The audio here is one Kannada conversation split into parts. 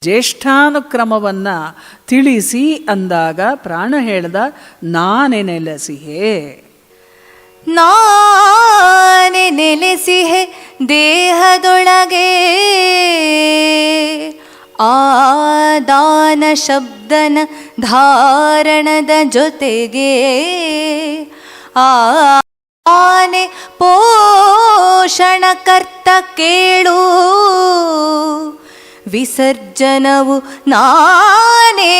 ಜ್ಯೇಷ್ಠಾನುಕ್ರಮವನ್ನು ತಿಳಿಸಿ ಅಂದಾಗ ಪ್ರಾಣ ಹೇಳ್ದ, ನಾನೇ ನೆಲೆಸಿಹೆ, ನಾನೇ ನೆಲೆಸಿಹೆ ದೇಹದೊಳಗೆ. ಆದಾನ ಶಬ್ದನ ಧಾರಣದ ಜೊತೆಗೆ ಆನೆ ಪೋಷಣಕರ್ತ ಕೇಳು. ವಿಸರ್ಜನವು ನಾನೇ,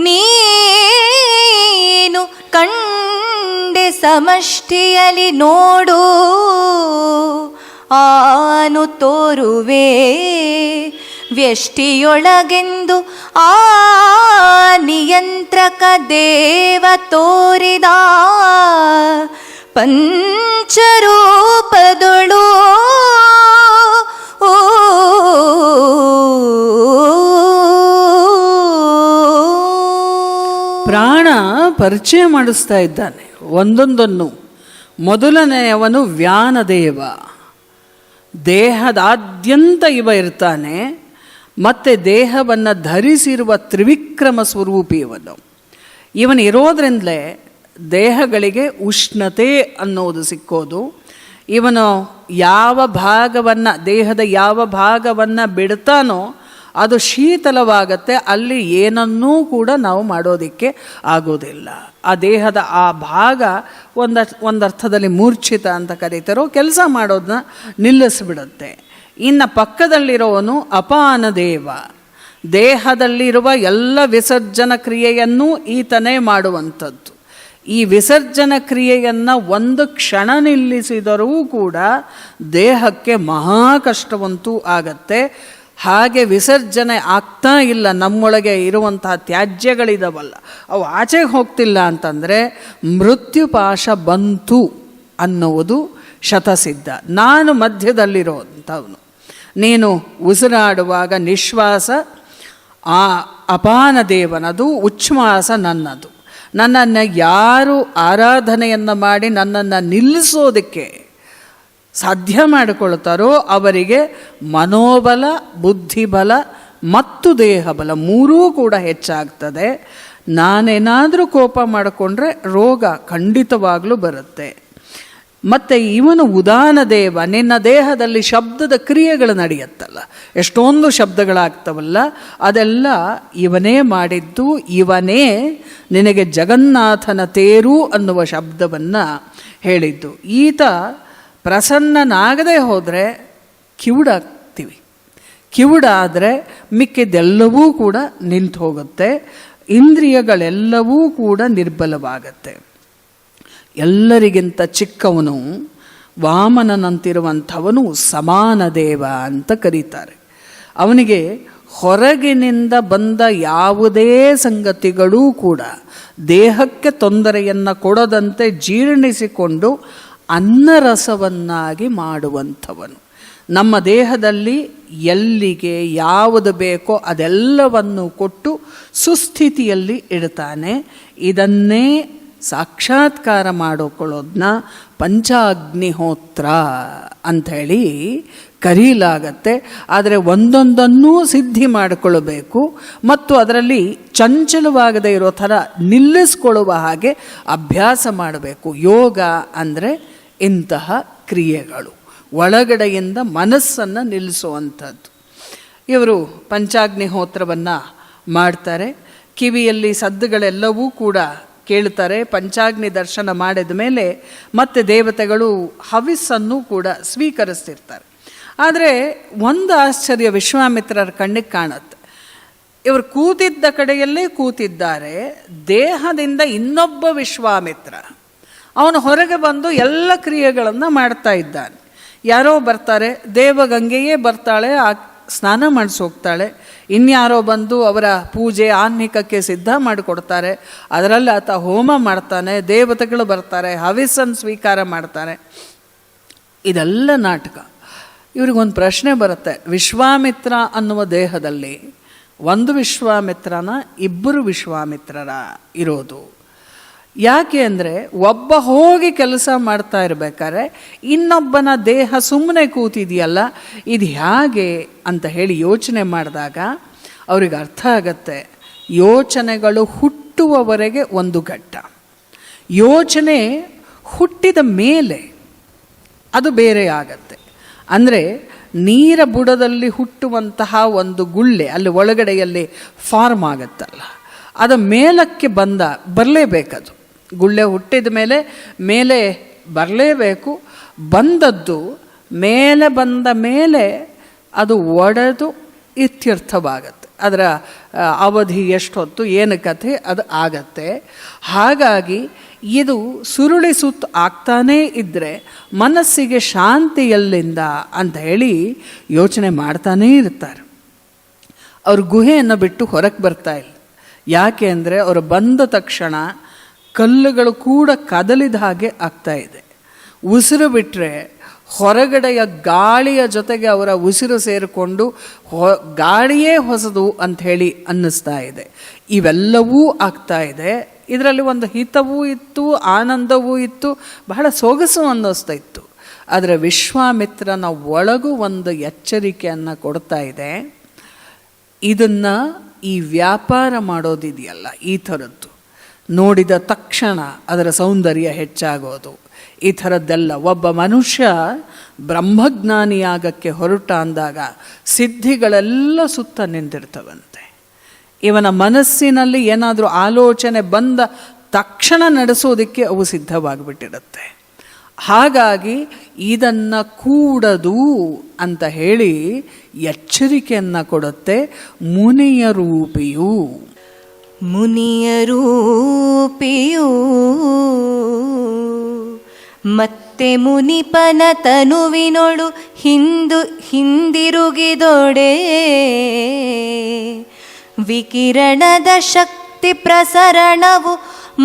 ನೀನು ಕಂಡೆ ಸಮಷ್ಟಿಯಲ್ಲಿ ನೋಡು. ಆನು ತೋರುವೆ ವ್ಯಷ್ಟಿಯೊಳಗೆಂದು ಆ ನಿಯಂತ್ರಕ ದೇವ ತೋರಿದ ಪಂಚರೂಪದೊಳು. ಪ್ರಾಣ ಪರಿಚಯ ಮಾಡಿಸ್ತಾ ಇದ್ದಾನೆ ಒಂದೊಂದನ್ನು. ಮೊದಲನೆಯವನು ವ್ಯಾನದೇವ, ದೇಹದಾದ್ಯಂತ ಇವ ಇರ್ತಾನೆ. ಮತ್ತು ದೇಹವನ್ನು ಧರಿಸಿರುವ ತ್ರಿವಿಕ್ರಮ ಸ್ವರೂಪಿ ಇವನು. ಇವನಿರೋದ್ರಿಂದಲೇ ದೇಹಗಳಿಗೆ ಉಷ್ಣತೆ ಅನ್ನೋದು ಸಿಕ್ಕೋದು. ಇವನು ಯಾವ ಭಾಗವನ್ನು, ದೇಹದ ಯಾವ ಭಾಗವನ್ನು ಬಿಡ್ತಾನೋ ಅದು ಶೀತಲವಾಗತ್ತೆ. ಅಲ್ಲಿ ಏನನ್ನೂ ಕೂಡ ನಾವು ಮಾಡೋದಕ್ಕೆ ಆಗೋದಿಲ್ಲ. ಆ ದೇಹದ ಆ ಭಾಗ ಒಂದರ್ಥದಲ್ಲಿ ಮೂರ್ಛಿತ ಅಂತ ಕರೀತಾರೋ, ಕೆಲಸ ಮಾಡೋದನ್ನ ನಿಲ್ಲಿಸ್ಬಿಡುತ್ತೆ. ಇನ್ನು ಪಕ್ಕದಲ್ಲಿರೋವನು ಅಪಾನ ದೇವ, ದೇಹದಲ್ಲಿರುವ ಎಲ್ಲ ವಿಸರ್ಜನ ಕ್ರಿಯೆಯನ್ನು ಈತನೇ ಮಾಡುವಂಥದ್ದು. ಈ ವಿಸರ್ಜನ ಕ್ರಿಯೆಯನ್ನು ಒಂದು ಕ್ಷಣ ನಿಲ್ಲಿಸಿದರೂ ಕೂಡ ದೇಹಕ್ಕೆ ಮಹಾ ಕಷ್ಟವಂತೂ ಆಗತ್ತೆ. ಹಾಗೆ ವಿಸರ್ಜನೆ ಆಗ್ತಾ ಇಲ್ಲ, ನಮ್ಮೊಳಗೆ ಇರುವಂತಹ ತ್ಯಾಜ್ಯಗಳಿದಾವಲ್ಲ ಅವು ಆಚೆಗೆ ಹೋಗ್ತಿಲ್ಲ ಅಂತಂದರೆ ಮೃತ್ಯುಪಾಶ ಬಂತು ಅನ್ನುವುದು ಶತಸಿದ್ಧ. ನಾನು ಮಧ್ಯದಲ್ಲಿರೋವಂಥವನು. ನೀನು ಉಸಿರಾಡುವಾಗ ನಿಶ್ವಾಸ ಆ ಅಪಾನ ದೇವನದು, ಉಚ್ಛ್ವಾಸ ನನ್ನದು. ನನ್ನನ್ನು ಯಾರು ಆರಾಧನೆಯನ್ನು ಮಾಡಿ ನನ್ನನ್ನು ನಿಲ್ಲಿಸೋದಕ್ಕೆ ಸಾಧ್ಯ ಮಾಡಿಕೊಳ್ತಾರೋ ಅವರಿಗೆ ಮನೋಬಲ, ಬುದ್ಧಿಬಲ ಮತ್ತು ದೇಹಬಲ ಮೂರೂ ಕೂಡ ಹೆಚ್ಚಾಗ್ತದೆ. ನಾನೇನಾದರೂ ಕೋಪ ಮಾಡಿಕೊಂಡ್ರೆ ರೋಗ ಖಂಡಿತವಾಗಲೂ ಬರುತ್ತೆ. ಮತ್ತು ಇವನು ಉದಾನ ದೇವ, ನಿನ್ನ ದೇಹದಲ್ಲಿ ಶಬ್ದದ ಕ್ರಿಯೆಗಳು ನಡೆಯುತ್ತಲ್ಲ, ಎಷ್ಟೊಂದು ಶಬ್ದಗಳಾಗ್ತವಲ್ಲ, ಅದೆಲ್ಲ ಇವನೇ ಮಾಡಿದ್ದು. ಇವನೇ ನಿನಗೆ ಜಗನ್ನಾಥನ ತೇರು ಅನ್ನುವ ಶಬ್ದವನ್ನು ಹೇಳಿದ್ದು. ಈತ ಪ್ರಸನ್ನನಾಗದೆ ಹೋದರೆ ಕಿವುಡಾಗ್ತೀವಿ. ಕಿವುಡಾದರೆ ಮಿಕ್ಕಿದ್ದೆಲ್ಲವೂ ಕೂಡ ನಿಂತು ಹೋಗುತ್ತೆ. ಇಂದ್ರಿಯಗಳೆಲ್ಲವೂ ಕೂಡ ನಿರ್ಬಲವಾಗತ್ತೆ. ಎಲ್ಲರಿಗಿಂತ ಚಿಕ್ಕವನು ವಾಮನನಂತಿರುವಂಥವನು ಸಮಾನ ದೇವ ಅಂತ ಕರೀತಾರೆ. ಅವನಿಗೆ ಹೊರಗಿನಿಂದ ಬಂದ ಯಾವುದೇ ಸಂಗತಿಗಳೂ ಕೂಡ ದೇಹಕ್ಕೆ ತೊಂದರೆಯನ್ನು ಕೊಡದಂತೆ ಜೀರ್ಣಿಸಿಕೊಂಡು ಅನ್ನರಸವನ್ನಾಗಿ ಮಾಡುವಂಥವನು. ನಮ್ಮ ದೇಹದಲ್ಲಿ ಎಲ್ಲಿಗೆ ಯಾವುದು ಬೇಕೋ ಅದೆಲ್ಲವನ್ನು ಕೊಟ್ಟು ಸುಸ್ಥಿತಿಯಲ್ಲಿ ಇಡ್ತಾನೆ. ಇದನ್ನೇ ಸಾಕ್ಷಾತ್ಕಾರ ಮಾಡಿಕೊಳ್ಳೋದನ್ನ ಪಂಚಾಗ್ನಿಹೋತ್ರ ಅಂಥೇಳಿ ಕರೀಲಾಗತ್ತೆ. ಆದರೆ ಒಂದೊಂದನ್ನೂ ಸಿದ್ಧಿ ಮಾಡಿಕೊಳ್ಳಬೇಕು ಮತ್ತು ಅದರಲ್ಲಿ ಚಂಚಲವಾಗದೇ ಇರೋ ಥರ ನಿಲ್ಲಿಸ್ಕೊಳ್ಳುವ ಹಾಗೆ ಅಭ್ಯಾಸ ಮಾಡಬೇಕು. ಯೋಗ ಅಂದರೆ ಇಂತಹ ಕ್ರಿಯೆಗಳು, ಒಳಗಡೆಯಿಂದ ಮನಸ್ಸನ್ನು ನಿಲ್ಲಿಸುವಂಥದ್ದು. ಇವರು ಪಂಚಾಗ್ನಿಹೋತ್ರವನ್ನು ಮಾಡ್ತಾರೆ. ಕಿವಿಯಲ್ಲಿ ಸದ್ದುಗಳೆಲ್ಲವೂ ಕೂಡ ಕೇಳ್ತಾರೆ. ಪಂಚಾಗ್ನಿ ದರ್ಶನ ಮಾಡಿದ ಮೇಲೆ ಮತ್ತೆ ದೇವತೆಗಳು ಹವಿಸ್ಸನ್ನು ಕೂಡ ಸ್ವೀಕರಿಸ್ತಿರ್ತಾರೆ. ಆದರೆ ಒಂದು ಆಶ್ಚರ್ಯ ವಿಶ್ವಾಮಿತ್ರರ ಕಣ್ಣಿಗೆ ಕಾಣುತ್ತೆ. ಇವರು ಕೂತಿದ್ದ ಕಡೆಯಲ್ಲೇ ಕೂತಿದ್ದಾರೆ. ದೇಹದಿಂದ ಇನ್ನೊಬ್ಬ ವಿಶ್ವಾಮಿತ್ರ ಅವನು ಹೊರಗೆ ಬಂದು ಎಲ್ಲ ಕ್ರಿಯೆಗಳನ್ನು ಮಾಡ್ತಾ ಇದ್ದಾನೆ. ಯಾರೋ ಬರ್ತಾರೆ, ದೇವಗಂಗೆಯೇ ಬರ್ತಾಳೆ, ಸ್ನಾನ ಮಾಡಿಸೋಗ್ತಾಳೆ. ಇನ್ಯಾರೋ ಬಂದು ಅವರ ಪೂಜೆ ಆಹ್ನಿಕಕ್ಕೆ ಸಿದ್ಧ ಮಾಡಿಕೊಡ್ತಾರೆ. ಅದರಲ್ಲಿ ಆತ ಹೋಮ ಮಾಡ್ತಾನೆ. ದೇವತೆಗಳು ಬರ್ತಾರೆ, ಹವಿಸ್ಸನ್ನು ಸ್ವೀಕಾರ ಮಾಡ್ತಾರೆ. ಇದೆಲ್ಲ ನಾಟಕ. ಇವ್ರಿಗೊಂದು ಪ್ರಶ್ನೆ ಬರುತ್ತೆ, ವಿಶ್ವಾಮಿತ್ರ ಅನ್ನುವ ದೇಹದಲ್ಲಿ ಒಂದು ವಿಶ್ವಾಮಿತ್ರನ, ಇಬ್ಬರು ವಿಶ್ವಾಮಿತ್ರರ ಇರೋದು? ಯಾಕೆ ಅಂದರೆ ಒಬ್ಬ ಹೋಗಿ ಕೆಲಸ ಮಾಡ್ತಾ ಇರಬೇಕಾದ್ರೆ ಇನ್ನೊಬ್ಬನ ದೇಹ ಸುಮ್ಮನೆ ಕೂತಿದೆಯಲ್ಲ, ಇದು ಹೇಗೆ ಅಂತ ಹೇಳಿ ಯೋಚನೆ ಮಾಡಿದಾಗ ಅವ್ರಿಗೆ ಅರ್ಥ ಆಗತ್ತೆ, ಯೋಚನೆಗಳು ಹುಟ್ಟುವವರೆಗೆ ಒಂದು ಘಟ್ಟ, ಯೋಚನೆ ಹುಟ್ಟಿದ ಮೇಲೆ ಅದು ಬೇರೆ ಆಗತ್ತೆ. ಅಂದರೆ ನೀರ ಬುಡದಲ್ಲಿ ಹುಟ್ಟುವಂತಹ ಒಂದು ಗುಳ್ಳೆ ಅಲ್ಲಿ ಒಳಗಡೆಯಲ್ಲಿ ಫಾರ್ಮ್ ಆಗತ್ತಲ್ಲ, ಅದು ಮೇಲಕ್ಕೆ ಬರಲೇಬೇಕದು. ಗುಳ್ಳೆ ಹುಟ್ಟಿದ ಮೇಲೆ ಬರಲೇಬೇಕು. ಬಂದದ್ದು ಮೇಲೆ ಬಂದ ಮೇಲೆ ಅದು ಒಡೆದು ಇತ್ಯರ್ಥವಾಗತ್ತೆ. ಅದರ ಅವಧಿ ಎಷ್ಟೊತ್ತು ಏನು ಕಥೆ ಅದು ಆಗತ್ತೆ. ಹಾಗಾಗಿ ಇದು ಸುರುಳಿ ಸುತ್ತು ಆಗ್ತಾನೇ ಇದ್ದರೆ ಮನಸ್ಸಿಗೆ ಶಾಂತಿ ಎಲ್ಲಿಂದ ಅಂತ ಹೇಳಿ ಯೋಚನೆ ಮಾಡ್ತಾನೇ ಇರ್ತಾರೆ. ಅವ್ರ ಗುಹೆಯನ್ನು ಬಿಟ್ಟು ಹೊರಗೆ ಬರ್ತಾ ಇಲ್ಲ. ಯಾಕೆ ಅಂದರೆ ಅವರು ಬಂದ ತಕ್ಷಣ ಕಲ್ಲುಗಳು ಕೂಡ ಕದಲಿದ ಹಾಗೆ ಆಗ್ತಾ ಇದೆ. ಉಸಿರು ಬಿಟ್ಟರೆ ಹೊರಗಡೆಯ ಗಾಳಿಯ ಜೊತೆಗೆ ಅವರ ಉಸಿರು ಸೇರಿಕೊಂಡು ಗಾಳಿಯೇ ಹೊಸದು ಅಂಥೇಳಿ ಅನ್ನಿಸ್ತಾ ಇದೆ. ಇವೆಲ್ಲವೂ ಆಗ್ತಾ ಇದೆ. ಇದರಲ್ಲಿ ಒಂದು ಹಿತವೂ ಇತ್ತು, ಆನಂದವೂ ಇತ್ತು, ಬಹಳ ಸೊಗಸು ಅನ್ನಿಸ್ತಾ ಇತ್ತು. ಆದರೆ ವಿಶ್ವಾಮಿತ್ರನ ಒಳಗೂ ಒಂದು ಎಚ್ಚರಿಕೆಯನ್ನು ಕೊಡ್ತಾ ಇದೆ. ಇದನ್ನು ಈ ವ್ಯಾಪಾರ ಮಾಡೋದಿದೆಯಲ್ಲ, ಈ ಥರದ್ದು ನೋಡಿದ ತಕ್ಷಣ ಅದರ ಸೌಂದರ್ಯ ಹೆಚ್ಚಾಗೋದು, ಈ ಥರದ್ದೆಲ್ಲ. ಒಬ್ಬ ಮನುಷ್ಯ ಬ್ರಹ್ಮಜ್ಞಾನಿಯಾಗಕ್ಕೆ ಹೊರಟ ಅಂದಾಗ ಸಿದ್ಧಿಗಳೆಲ್ಲ ಸುತ್ತ ನಿಂತಿರ್ತವಂತೆ. ಇವನ ಮನಸ್ಸಿನಲ್ಲಿ ಏನಾದರೂ ಆಲೋಚನೆ ಬಂದ ತಕ್ಷಣ ನಡೆಸೋದಕ್ಕೆ ಅವು ಸಿದ್ಧವಾಗಿಬಿಟ್ಟಿರುತ್ತೆ. ಹಾಗಾಗಿ ಇದನ್ನು ಕೂಡದು ಅಂತ ಹೇಳಿ ಎಚ್ಚರಿಕೆಯನ್ನು ಕೊಡುತ್ತೆ ಮುನಿಯ ರೂಪಿಯು. ಮುನಿಯ ರೂಪಿಯೂ ಮತ್ತೆ ಮುನಿಪನ ತನುವಿನೊಳು ಹಿಂದಿರುಗಿದೊಡೆ ವಿಕಿರಣದ ಶಕ್ತಿ ಪ್ರಸರಣವು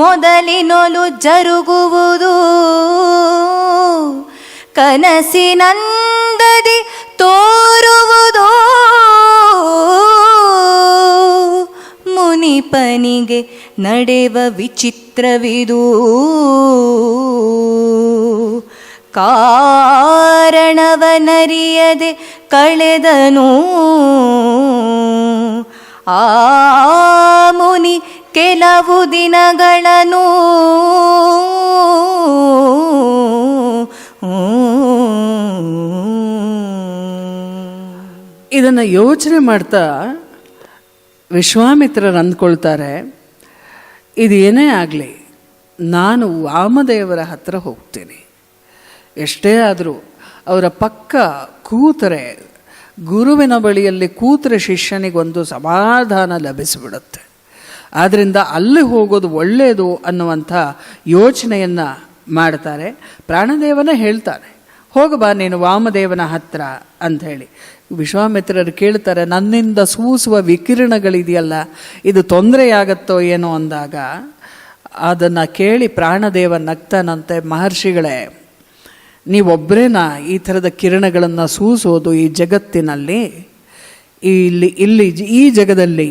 ಮೊದಲಿನೊಲು ಜರುಗುವುದು ಕನಸಿನಂದದಿ ತೋರುವುದು ಮುನಿಪನಿಗೆ ನಡೆವ ವಿಚಿತ್ರವಿದು ಕಾರಣವನರಿಯದೆ ಕಳೆದನು ಆ ಮುನಿ ಕೆಲವು ದಿನಗಳನ್ನು. ಇದನ್ನು ಯೋಚನೆ ಮಾಡ್ತಾ ವಿಶ್ವಾಮಿತ್ರರು ಅಂದ್ಕೊಳ್ತಾರೆ, ಇದು ಏನೇ ಆಗಲಿ ನಾನು ವಾಮದೇವರ ಹತ್ರ ಹೋಗ್ತೀನಿ. ಎಷ್ಟೇ ಆದರೂ ಅವರ ಪಕ್ಕ ಕೂತರೆ, ಗುರುವಿನ ಬಳಿಯಲ್ಲಿ ಕೂತರೆ ಶಿಷ್ಯನಿಗೊಂದು ಸಮಾಧಾನ ಲಭಿಸಿಬಿಡುತ್ತೆ. ಆದ್ದರಿಂದ ಅಲ್ಲಿ ಹೋಗೋದು ಒಳ್ಳೆಯದು ಅನ್ನುವಂಥ ಯೋಚನೆಯನ್ನು ಮಾಡ್ತಾರೆ. ಪ್ರಾಣದೇವನೇ ಹೇಳ್ತಾನೆ, ಹೋಗಬಾ ನೀನು ವಾಮದೇವನ ಹತ್ರ ಅಂಥೇಳಿ. ವಿಶ್ವಾಮಿತ್ರರು ಕೇಳ್ತಾರೆ, ನನ್ನಿಂದ ಸೂಸುವ ವಿಕಿರಣಗಳಿದೆಯಲ್ಲ, ಇದು ತೊಂದರೆಯಾಗತ್ತೋ ಏನೋ ಅಂದಾಗ ಅದನ್ನು ಕೇಳಿ ಪ್ರಾಣದೇವ ನಗ್ತಾನಂತೆ, ಮಹರ್ಷಿಗಳೇ ನೀವೊಬ್ಬರೇನಾ ಈ ಥರದ ಕಿರಣಗಳನ್ನು ಸೂಸೋದು ಈ ಜಗತ್ತಿನಲ್ಲಿ? ಇಲ್ಲಿ ಈ ಜಗದಲ್ಲಿ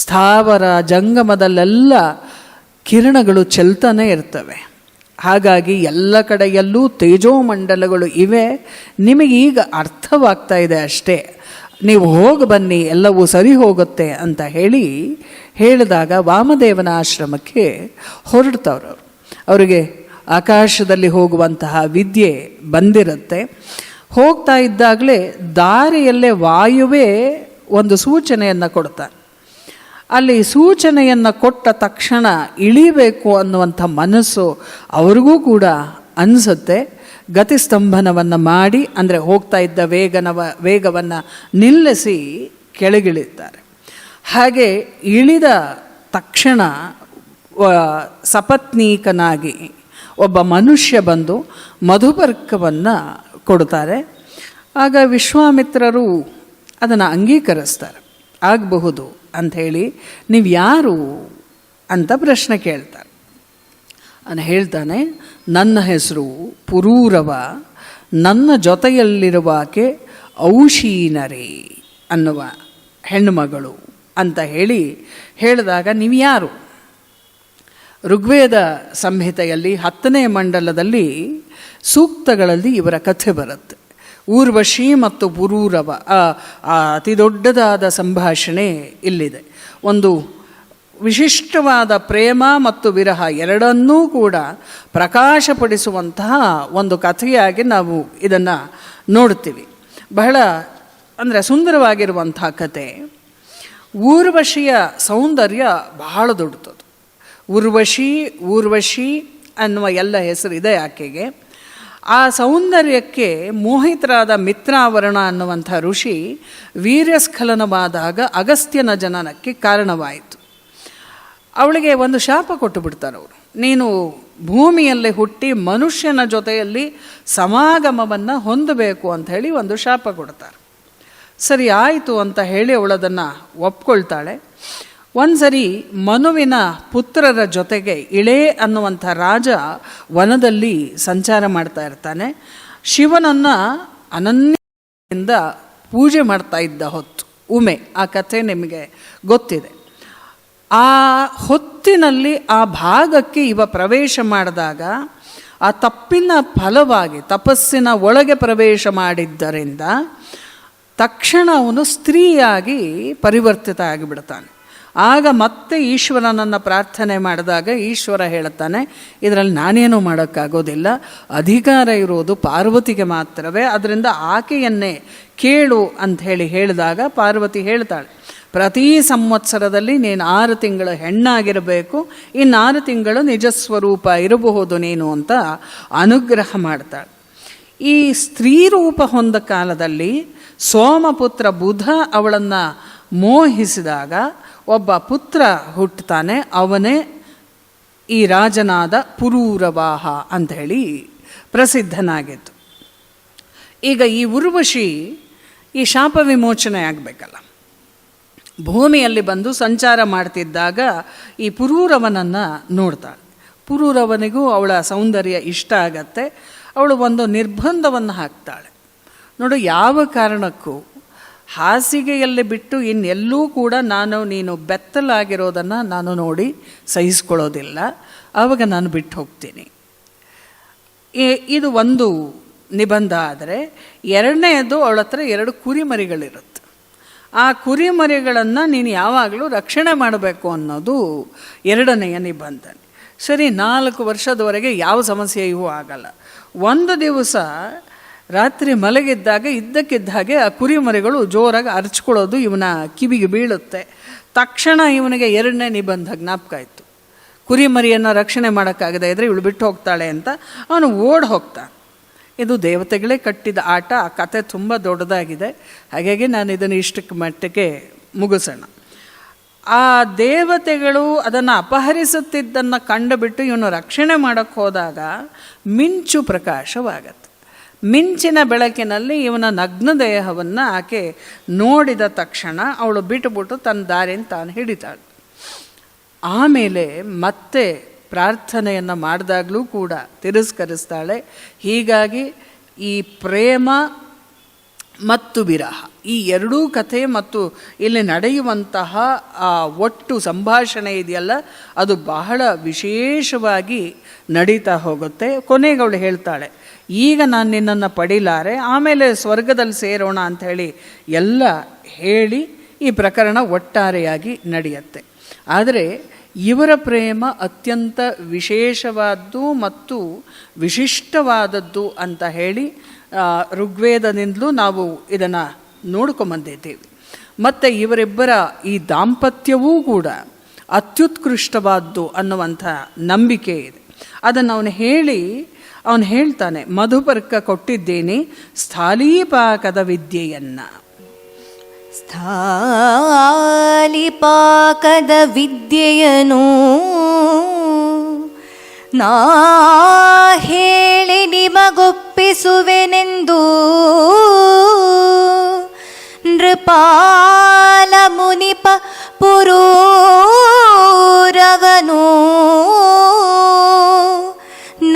ಸ್ಥಾವರ ಜಂಗಮದಲ್ಲೆಲ್ಲ ಕಿರಣಗಳು ಚೆಲ್ತಾನೆ ಇರ್ತವೆ. ಹಾಗಾಗಿ ಎಲ್ಲ ಕಡೆಯಲ್ಲೂ ತೇಜೋಮಂಡಲಗಳು ಇವೆ. ನಿಮಗೀಗ ಅರ್ಥವಾಗ್ತಾ ಇದೆ ಅಷ್ಟೇ, ನೀವು ಹೋಗಿ ಬನ್ನಿ ಎಲ್ಲವೂ ಸರಿ ಹೋಗುತ್ತೆ ಅಂತ ಹೇಳಿದಾಗ ವಾಮದೇವನ ಆಶ್ರಮಕ್ಕೆ ಹೊರಡ್ತವ್ರು. ಅವರಿಗೆ ಆಕಾಶದಲ್ಲಿ ಹೋಗುವಂತಹ ವಿದ್ಯೆ ಬಂದಿರುತ್ತೆ. ಹೋಗ್ತಾ ಇದ್ದಾಗಲೇ ದಾರಿಯಲ್ಲೇ ವಾಯುವೇ ಒಂದು ಸೂಚನೆಯನ್ನು ಕೊಡ್ತಾನೆ. ಅಲ್ಲಿ ಸೂಚನೆಯನ್ನು ಕೊಟ್ಟ ತಕ್ಷಣ ಇಳಿಬೇಕು ಅನ್ನುವಂಥ ಮನಸ್ಸು ಅವ್ರಿಗೂ ಕೂಡ ಅನಿಸುತ್ತೆ. ಗತಿಸ್ತಂಭನವನ್ನು ಮಾಡಿ, ಅಂದರೆ ಹೋಗ್ತಾ ಇದ್ದ ವೇಗವನ್ನು ನಿಲ್ಲಿಸಿ ಕೆಳಗಿಳಿತಾರೆ. ಹಾಗೆ ಇಳಿದ ತಕ್ಷಣ ಸಪತ್ನೀಕನಾಗಿ ಒಬ್ಬ ಮನುಷ್ಯ ಬಂದು ಮಧುಪರ್ಕವನ್ನು ಕೊಡ್ತಾರೆ. ಆಗ ವಿಶ್ವಾಮಿತ್ರರು ಅದನ್ನು ಅಂಗೀಕರಿಸ್ತಾರೆ. ಆಗಬಹುದು ಅಂಥೇಳಿ, ನೀವು ಯಾರು ಅಂತ ಪ್ರಶ್ನೆ ಕೇಳ್ತಾರೆ. ಅವನು ಹೇಳ್ತಾನೆ, ನನ್ನ ಹೆಸರು ಪುರೂರವ, ನನ್ನ ಜೊತೆಯಲ್ಲಿರುವಾಕೆ ಔಶೀನರೇ ಅನ್ನುವ ಹೆಣ್ಣುಮಗಳು ಅಂತ ಹೇಳಿದಾಗ ನೀವು ಯಾರು? ಋಗ್ವೇದ ಸಂಹಿತೆಯಲ್ಲಿ 10ನೇ ಮಂಡಲದಲ್ಲಿ ಸೂಕ್ತಗಳಲ್ಲಿ ಇವರ ಕಥೆ ಬರುತ್ತೆ. ಊರ್ವಶಿ ಮತ್ತು ಪುರೂರವ ಅತಿ ದೊಡ್ಡದಾದ ಸಂಭಾಷಣೆ ಇಲ್ಲಿದೆ. ಒಂದು ವಿಶಿಷ್ಟವಾದ ಪ್ರೇಮ ಮತ್ತು ವಿರಹ ಎರಡನ್ನೂ ಕೂಡ ಪ್ರಕಾಶಪಡಿಸುವಂತಹ ಒಂದು ಕಥೆಯಾಗಿ ನಾವು ಇದನ್ನು ನೋಡ್ತೀವಿ. ಬಹಳ ಅಂದರೆ ಸುಂದರವಾಗಿರುವಂಥ ಕತೆ. ಊರ್ವಶಿಯ ಸೌಂದರ್ಯ ಬಹಳ ದೊಡ್ಡದು. ಊರ್ವಶಿ ಅನ್ನುವ ಎಲ್ಲ ಹೆಸರಿದೆ ಆಕೆಗೆ. ಆ ಸೌಂದರ್ಯಕ್ಕೆ ಮೋಹಿತರಾದ ಮಿತ್ರಾವರಣ ಅನ್ನುವಂಥ ಋಷಿ ವೀರ್ಯಸ್ಖಲನವಾದಾಗ ಅಗಸ್ತ್ಯನ ಜನನಕ್ಕೆ ಕಾರಣವಾಯಿತು. ಅವಳಿಗೆ ಒಂದು ಶಾಪ ಕೊಟ್ಟು ಬಿಡ್ತಾರವರು, ನೀನು ಭೂಮಿಯಲ್ಲಿ ಹುಟ್ಟಿ ಮನುಷ್ಯನ ಜೊತೆಯಲ್ಲಿ ಸಮಾಗಮವನ್ನು ಹೊಂದಬೇಕು ಅಂತ ಹೇಳಿ ಒಂದು ಶಾಪ ಕೊಡ್ತಾರೆ. ಸರಿ ಆಯಿತು ಅಂತ ಹೇಳಿ ಅವಳದನ್ನು ಒಪ್ಕೊಳ್ತಾಳೆ. ಒಂದು ಸರಿ ಮನುವಿನ ಪುತ್ರರ ಜೊತೆಗೆ ಇಳೆ ಅನ್ನುವಂಥ ರಾಜ ವನದಲ್ಲಿ ಸಂಚಾರ ಮಾಡ್ತಾ ಇರ್ತಾನೆ. ಶಿವನನ್ನು ಅನನ್ಯದಿಂದ ಪೂಜೆ ಮಾಡ್ತಾ ಇದ್ದ ಹೊತ್ತು ಉಮೆ, ಆ ಕಥೆ ನಿಮಗೆ ಗೊತ್ತಿದೆ. ಆ ಹೊತ್ತಿನಲ್ಲಿ ಆ ಭಾಗಕ್ಕೆ ಇವ ಪ್ರವೇಶ ಮಾಡಿದಾಗ ಆ ತಪ್ಪಿನ ಫಲವಾಗಿ ತಪಸ್ಸಿನ ಒಳಗೆ ಪ್ರವೇಶ ಮಾಡಿದ್ದರಿಂದ ತಕ್ಷಣ ಅವನು ಸ್ತ್ರೀಯಾಗಿ ಪರಿವರ್ತಿತ ಆಗಿಬಿಡ್ತಾನೆ. ಆಗ ಮತ್ತೆ ಈಶ್ವರನನ್ನು ಪ್ರಾರ್ಥನೆ ಮಾಡಿದಾಗ ಈಶ್ವರ ಹೇಳುತ್ತಾನೆ, ಇದರಲ್ಲಿ ನಾನೇನೂ ಮಾಡೋಕ್ಕಾಗೋದಿಲ್ಲ, ಅಧಿಕಾರ ಇರೋದು ಪಾರ್ವತಿಗೆ ಮಾತ್ರವೇ, ಅದರಿಂದ ಆಕೆಯನ್ನೇ ಕೇಳು ಅಂಥೇಳಿ ಹೇಳಿದಾಗ ಪಾರ್ವತಿ ಹೇಳ್ತಾಳೆ, ಪ್ರತಿ ಸಂವತ್ಸರದಲ್ಲಿ ನೀನು 6 ತಿಂಗಳು ಹೆಣ್ಣಾಗಿರಬೇಕು, ಇನ್ನು 6 ತಿಂಗಳು ನಿಜ ಸ್ವರೂಪ ಇರಬಹುದು ನೀನು ಅಂತ ಅನುಗ್ರಹ ಮಾಡ್ತಾಳೆ. ಈ ಸ್ತ್ರೀ ರೂಪ ಹೊಂದ ಕಾಲದಲ್ಲಿ ಸೋಮಪುತ್ರ ಬುಧ ಅವಳನ್ನು ಮೋಹಿಸಿದಾಗ ಒಬ್ಬ ಪುತ್ರ ಹುಟ್ಟುತ್ತಾನೆ. ಅವನೇ ಈ ರಾಜನಾದ ಪುರೂರವಾಹ ಅಂಥೇಳಿ ಪ್ರಸಿದ್ಧನಾಗಿತ್ತು. ಈಗ ಈ ಉರ್ವಶಿ ಈ ಶಾಪ ವಿಮೋಚನೆ ಆಗಬೇಕಲ್ಲ, ಭೂಮಿಯಲ್ಲಿ ಬಂದು ಸಂಚಾರ ಮಾಡ್ತಿದ್ದಾಗ ಈ ಪುರೂರವನನ್ನು ನೋಡ್ತಾಳೆ. ಪುರೂರವನಿಗೂ ಅವಳ ಸೌಂದರ್ಯ ಇಷ್ಟ ಆಗತ್ತೆ. ಅವಳು ಒಂದು ನಿರ್ಬಂಧವನ್ನು ಹಾಕ್ತಾಳೆ, ನೋಡು ಯಾವ ಕಾರಣಕ್ಕೂ ಹಾಸಿಗೆಯಲ್ಲಿ ಬಿಟ್ಟು ಇನ್ನೆಲ್ಲೂ ಕೂಡ ನೀನು ಬೆತ್ತಲಾಗಿರೋದನ್ನು ನಾನು ನೋಡಿ ಸಹಿಸ್ಕೊಳ್ಳೋದಿಲ್ಲ, ಆವಾಗ ನಾನು ಬಿಟ್ಟು ಹೋಗ್ತೀನಿ. ಇದು ಒಂದು ನಿಬಂಧ. ಆದರೆ ಎರಡನೇದು, ಅವಳ ಹತ್ರ 2 ಕುರಿಮರಿಗಳಿರುತ್ತೆ. ಆ ಕುರಿಮರಿಗಳನ್ನು ನೀನು ಯಾವಾಗಲೂ ರಕ್ಷಣೆ ಮಾಡಬೇಕು ಅನ್ನೋದು ಎರಡನೆಯ ನಿಬಂಧನೆ. ಸರಿ, 4 ವರ್ಷದವರೆಗೆ ಯಾವ ಸಮಸ್ಯೆಯೂ ಆಗಲ್ಲ. ಒಂದು ದಿವಸ ರಾತ್ರಿ ಮಲಗಿದ್ದಾಗ ಇದ್ದಕ್ಕಿದ್ದ ಹಾಗೆ ಆ ಕುರಿಮರಿಗಳು ಜೋರಾಗಿ ಅರಚ್ಕೊಳ್ಳೋದು ಇವನ ಕಿವಿಗೆ ಬೀಳುತ್ತೆ. ತಕ್ಷಣ ಇವನಿಗೆ 2ನೇ ನಿಬಂಧ ಜ್ಞಾಪಕ ಆಯಿತು. ಕುರಿಮರಿಯನ್ನು ರಕ್ಷಣೆ ಮಾಡೋಕ್ಕಾಗದೇ ಇದ್ದರೆ ಇವಳು ಬಿಟ್ಟು ಹೋಗ್ತಾಳೆ ಅಂತ ಅವನು ಓಡಿ ಹೋಗ್ತಾನೆ. ಇದು ದೇವತೆಗಳೇ ಕಟ್ಟಿದ ಆಟ. ಆ ಕತೆ ತುಂಬ ದೊಡ್ಡದಾಗಿದೆ, ಹಾಗಾಗಿ ನಾನು ಇದನ್ನು ಇಷ್ಟಕ್ಕೆ ಮಟ್ಟಿಗೆ ಮುಗಿಸೋಣ. ಆ ದೇವತೆಗಳು ಅದನ್ನು ಅಪಹರಿಸುತ್ತಿದ್ದನ್ನು ಕಂಡುಬಿಟ್ಟು ಇವನು ರಕ್ಷಣೆ ಮಾಡೋಕ್ಕೆ ಹೋದಾಗ ಮಿಂಚು ಪ್ರಕಾಶವಾಗತ್ತೆ. ಮಿಂಚಿನ ಬೆಳಕಿನಲ್ಲಿ ಇವನ ನಗ್ನ ದೇಹವನ್ನು ಆಕೆ ನೋಡಿದ ತಕ್ಷಣ ಅವಳು ಬಿಟ್ಟುಬಿಟ್ಟು ತನ್ನ ದಾರಿನ ತಾನು ಹಿಡಿತಾಳೆ. ಆಮೇಲೆ ಮತ್ತೆ ಪ್ರಾರ್ಥನೆಯನ್ನು ಮಾಡಿದಾಗಲೂ ಕೂಡ ತಿರಸ್ಕರಿಸ್ತಾಳೆ. ಹೀಗಾಗಿ ಈ ಪ್ರೇಮ ಮತ್ತು ವಿರಹ, ಈ ಎರಡೂ ಕಥೆ ಮತ್ತು ಇಲ್ಲಿ ನಡೆಯುವಂತಹ ಒಟ್ಟು ಸಂಭಾಷಣೆ ಇದೆಯಲ್ಲ, ಅದು ಬಹಳ ವಿಶೇಷವಾಗಿ ನಡೀತಾ ಹೋಗುತ್ತೆ. ಕೊನೆಗೆ ಅವಳು ಹೇಳ್ತಾಳೆ, ಈಗ ನಾನು ನಿನ್ನನ್ನು ಪಡಿಲಾರೆ, ಆಮೇಲೆ ಸ್ವರ್ಗದಲ್ಲಿ ಸೇರೋಣ ಅಂಥೇಳಿ ಎಲ್ಲ ಹೇಳಿ ಈ ಪ್ರಕರಣ ಒಟ್ಟಾರೆಯಾಗಿ ನಡೆಯುತ್ತೆ. ಆದರೆ ಇವರ ಪ್ರೇಮ ಅತ್ಯಂತ ವಿಶೇಷವಾದ್ದು ಮತ್ತು ವಿಶಿಷ್ಟವಾದದ್ದು ಅಂತ ಹೇಳಿ ಋಗ್ವೇದದಿಂದಲೂ ನಾವು ಇದನ್ನು ನೋಡ್ಕೊಂಬಂದಿದ್ದೀವಿ. ಮತ್ತು ಇವರಿಬ್ಬರ ಈ ದಾಂಪತ್ಯವೂ ಕೂಡ ಅತ್ಯುತ್ಕೃಷ್ಟವಾದ್ದು ಅನ್ನುವಂಥ ನಂಬಿಕೆ ಇದೆ. ಅದನ್ನು ಅವನು ಹೇಳ್ತಾನೆ, ಮಧುಪರ್ಕ ಕೊಟ್ಟಿದ್ದೀನಿ ಸ್ಥಾಲೀಪಾಕದ ವಿದ್ಯೆಯನ್ನು. ಸ್ಥಾಲಿಪಾಕದ ವಿದ್ಯೆಯನು ನಾ ಹೇಳಿ ನಿಮಗೊಪ್ಪಿಸುವೆನೆಂದು ನೃಪಾಲ ಮುನಿಪ ಪುರೂರವನು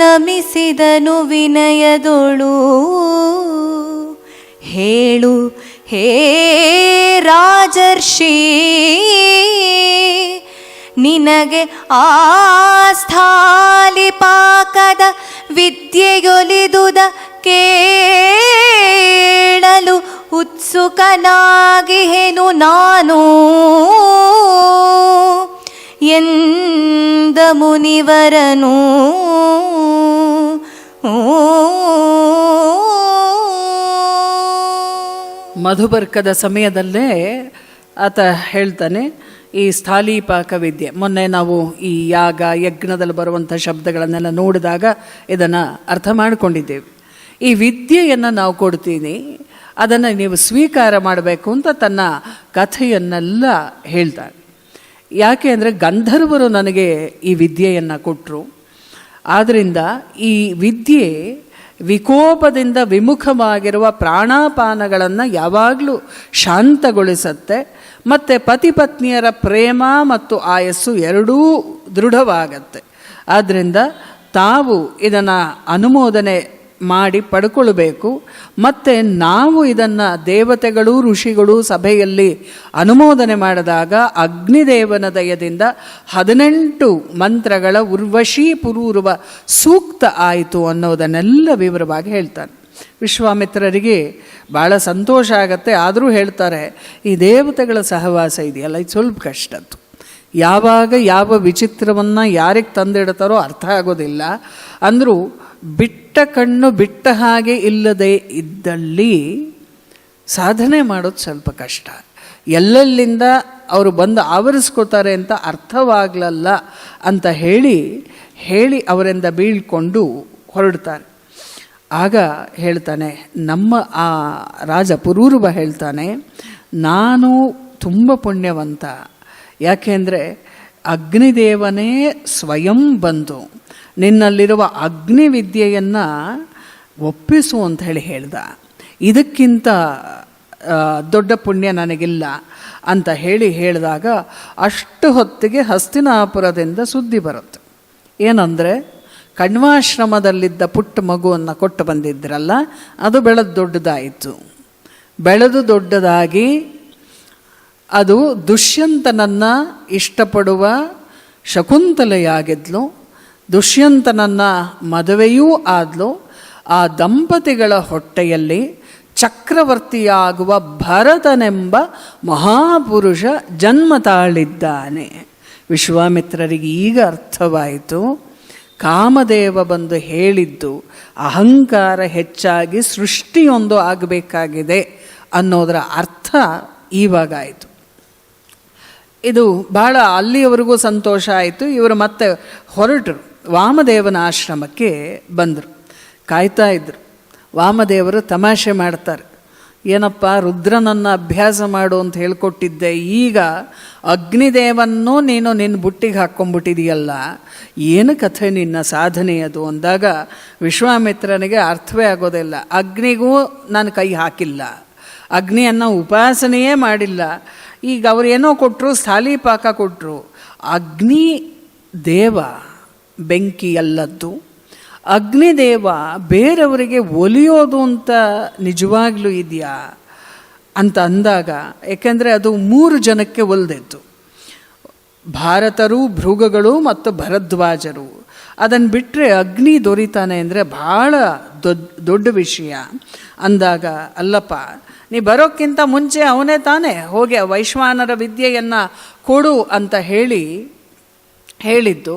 ನಮಿಸಿದನು ವಿನಯದೊಳು. ಹೇಳು ಹೇ ರಾಜರ್ಷಿ, ನಿನಗೆ ಆ ಸ್ಥಾಲಿಪಾಕದ ವಿದ್ಯೆಯೊಲಿದುದ ಕೇಳಲು ಉತ್ಸುಕನಾಗಿಹೆನು ನಾನು ಎಂದ ಮುನಿವರನು. ಮಧುಬರ್ಕದ ಸಮಯದಲ್ಲೇ ಆತ ಹೇಳ್ತಾನೆ, ಈ ಸ್ಥಾಲೀಪಾಕ ವಿದ್ಯೆ, ಮೊನ್ನೆ ನಾವು ಈ ಯಾಗ ಯಜ್ಞದಲ್ಲಿ ಬರುವಂಥ ಶಬ್ದಗಳನ್ನೆಲ್ಲ ನೋಡಿದಾಗ ಇದನ್ನು ಅರ್ಥ ಮಾಡಿಕೊಂಡಿದ್ದೇವೆ. ಈ ವಿದ್ಯೆಯನ್ನು ನಾವು ಕೊಡ್ತೀನಿ, ಅದನ್ನು ನೀವು ಸ್ವೀಕಾರ ಮಾಡಬೇಕು ಅಂತ ತನ್ನ ಕಥೆಯನ್ನೆಲ್ಲ ಹೇಳ್ತಾರೆ. ಯಾಕೆ ಅಂದರೆ ಗಂಧರ್ವರು ನನಗೆ ಈ ವಿದ್ಯೆಯನ್ನು ಕೊಟ್ಟರು, ಆದ್ದರಿಂದ ಈ ವಿದ್ಯೆ ವಿಕೋಪದಿಂದ ವಿಮುಖವಾಗಿರುವ ಪ್ರಾಣಾಪಾನಗಳನ್ನು ಯಾವಾಗಲೂ ಶಾಂತಗೊಳಿಸುತ್ತೆ, ಮತ್ತು ಪತಿ ಪತ್ನಿಯರ ಪ್ರೇಮ ಮತ್ತು ಆಯಸ್ಸು ಎರಡೂ ದೃಢವಾಗತ್ತೆ. ಆದ್ದರಿಂದ ತಾವು ಇದನ್ನು ಅನುಮೋದನೆ ಮಾಡಿ ಪಡ್ಕೊಳ್ಬೇಕು. ಮತ್ತು ನಾವು ಇದನ್ನು ದೇವತೆಗಳು ಋಷಿಗಳು ಸಭೆಯಲ್ಲಿ ಅನುಮೋದನೆ ಮಾಡಿದಾಗ ಅಗ್ನಿದೇವನ ದಯದಿಂದ 18 ಮಂತ್ರಗಳ ಉರ್ವಶಿ ಪುರೂರುವ ಸೂಕ್ತ ಆಯಿತು ಅನ್ನೋದನ್ನೆಲ್ಲ ವಿವರವಾಗಿ ಹೇಳ್ತಾನೆ. ವಿಶ್ವಾಮಿತ್ರರಿಗೆ ಭಾಳ ಸಂತೋಷ ಆಗತ್ತೆ. ಆದರೂ ಹೇಳ್ತಾರೆ, ಈ ದೇವತೆಗಳ ಸಹವಾಸ ಇದೆಯಲ್ಲ, ಇದು ಸ್ವಲ್ಪ ಕಷ್ಟದ್ದು. ಯಾವಾಗ ಯಾವ ವಿಚಿತ್ರವನ್ನು ಯಾರಿಗೆ ತಂದಿಡ್ತಾರೋ ಅರ್ಥ ಆಗೋದಿಲ್ಲ. ಅಂದರೂ ಬಿಟ್ಟ ಕಣ್ಣು ಬಿಟ್ಟ ಹಾಗೆ ಇಲ್ಲದೆ ಇದ್ದಲ್ಲಿ ಸಾಧನೆ ಮಾಡೋದು ಸ್ವಲ್ಪ ಕಷ್ಟ. ಎಲ್ಲೆಲ್ಲಿಂದ ಅವರು ಬಂದು ಆವರಿಸ್ಕೋತಾರೆ ಅಂತ ಅರ್ಥವಾಗಲಲ್ಲ ಅಂತ ಹೇಳಿ ಅವರಿಂದ ಬೀಳ್ಕೊಂಡು ಹೊರಡ್ತಾರೆ. ಆಗ ಹೇಳ್ತಾನೆ, ನಮ್ಮ ಆ ರಾಜ ಪುರೂರವ ಹೇಳ್ತಾನೆ, ನಾನು ತುಂಬ ಪುಣ್ಯವಂತ. ಯಾಕೆಂದರೆ ಅಗ್ನಿದೇವನೇ ಸ್ವಯಂ ಬಂದು ನಿನ್ನಲ್ಲಿರುವ ಅಗ್ನಿ ವಿದ್ಯೆಯನ್ನು ಒಪ್ಪಿಸು ಅಂತ ಹೇಳ್ದ. ಇದಕ್ಕಿಂತ ದೊಡ್ಡ ಪುಣ್ಯ ನನಗಿಲ್ಲ ಅಂತ ಹೇಳಿದಾಗ ಅಷ್ಟು ಹೊತ್ತಿಗೆ ಹಸ್ತಿನಾಪುರದಿಂದ ಸುದ್ದಿ ಬರುತ್ತೆ. ಏನಂದರೆ, ಕಣ್ವಾಶ್ರಮದಲ್ಲಿದ್ದ ಪುಟ್ಟ ಮಗುವನ್ನು ಕೊಟ್ಟು ಬಂದಿದ್ರಲ್ಲ, ಅದು ಬೆಳೆದು ದೊಡ್ಡದಾಗಿ ಅದು ದುಷ್ಯಂತನನ್ನು ಇಷ್ಟಪಡುವ ಶಕುಂತಲೆಯಾಗಿದ್ಲು. ದುಷ್ಯಂತನನ್ನು ಮದುವೆಯೂ ಆದಲು. ಆ ದಂಪತಿಗಳ ಹೊಟ್ಟೆಯಲ್ಲಿ ಚಕ್ರವರ್ತಿಯಾಗುವ ಭರತನೆಂಬ ಮಹಾಪುರುಷ ಜನ್ಮ ತಾಳಿದ್ದಾನೆ. ವಿಶ್ವಾಮಿತ್ರರಿಗೆ ಈಗ ಅರ್ಥವಾಯಿತು, ಕಾಮದೇವ ಬಂದು ಹೇಳಿದ್ದು ಅಹಂಕಾರ ಹೆಚ್ಚಾಗಿ ಸೃಷ್ಟಿಯೊಂದು ಆಗಬೇಕಾಗಿದೆ ಅನ್ನೋದರ ಅರ್ಥ ಇವಾಗಾಯಿತು. ಇದು ಭಾಳ ಅಲ್ಲಿಯವರೆಗೂ ಸಂತೋಷ ಆಯಿತು. ಇವರು ಮತ್ತೆ ಹೊರಟರು, ವಾಮದೇವನ ಆಶ್ರಮಕ್ಕೆ ಬಂದರು. ಕಾಯ್ತಾ ಇದ್ದರು. ವಾಮದೇವರು ತಮಾಷೆ ಮಾಡ್ತಾರೆ, ಏನಪ್ಪ ರುದ್ರನನ್ನು ಅಭ್ಯಾಸ ಮಾಡು ಅಂತ ಹೇಳ್ಕೊಟ್ಟಿದ್ದೆ, ಈಗ ಅಗ್ನಿದೇವನ್ನೂ ನೀನು ನಿನ್ನ ಬುಟ್ಟಿಗೆ ಹಾಕ್ಕೊಂಬಿಟ್ಟಿದೆಯಲ್ಲ, ಏನು ಕಥೆ ನಿನ್ನ ಸಾಧನೆಯದು ಅಂದಾಗ ವಿಶ್ವಾಮಿತ್ರನಿಗೆ ಅರ್ಥವೇ ಆಗೋದಿಲ್ಲ. ಅಗ್ನಿಗೂ ನಾನು ಕೈ ಹಾಕಿಲ್ಲ, ಅಗ್ನಿಯನ್ನು ಉಪಾಸನೆಯೇ ಮಾಡಿಲ್ಲ. ಈಗ ಅವರು ಏನೋ ಕೊಟ್ಟರು, ಸ್ಥಾಲೀಪಾಕ ಕೊಟ್ಟರು. ಅಗ್ನಿ ದೇವ ಬೆಂಕಿಯಲ್ಲದ್ದು, ಅಗ್ನಿದೇವ ಬೇರೆಯವರಿಗೆ ಒಲಿಯೋದು ಅಂತ ನಿಜವಾಗ್ಲೂ ಇದೆಯಾ ಅಂತ ಅಂದಾಗ, ಏಕೆಂದರೆ ಅದು 3 ಜನಕ್ಕೆ ಒಲಿದಿತ್ತು, ಭಾರತರು, ಭೃಗುಗಳು ಮತ್ತು ಭರದ್ವಾಜರು. ಅದನ್ನು ಬಿಟ್ಟರೆ ಅಗ್ನಿ ದೊರೀತಾನೆ ಅಂದರೆ ಭಾಳ ದೊಡ್ಡ ವಿಷಯ ಅಂದಾಗ, ಅಲ್ಲಪ್ಪ ನೀ ಬರೋಕ್ಕಿಂತ ಮುಂಚೆ ಅವನೇ ತಾನೇ ಹೋಗಿ ವೈಶ್ವಾನರ ವಿದ್ಯೆಯನ್ನು ಕೊಡು ಅಂತ ಹೇಳಿದ್ದು.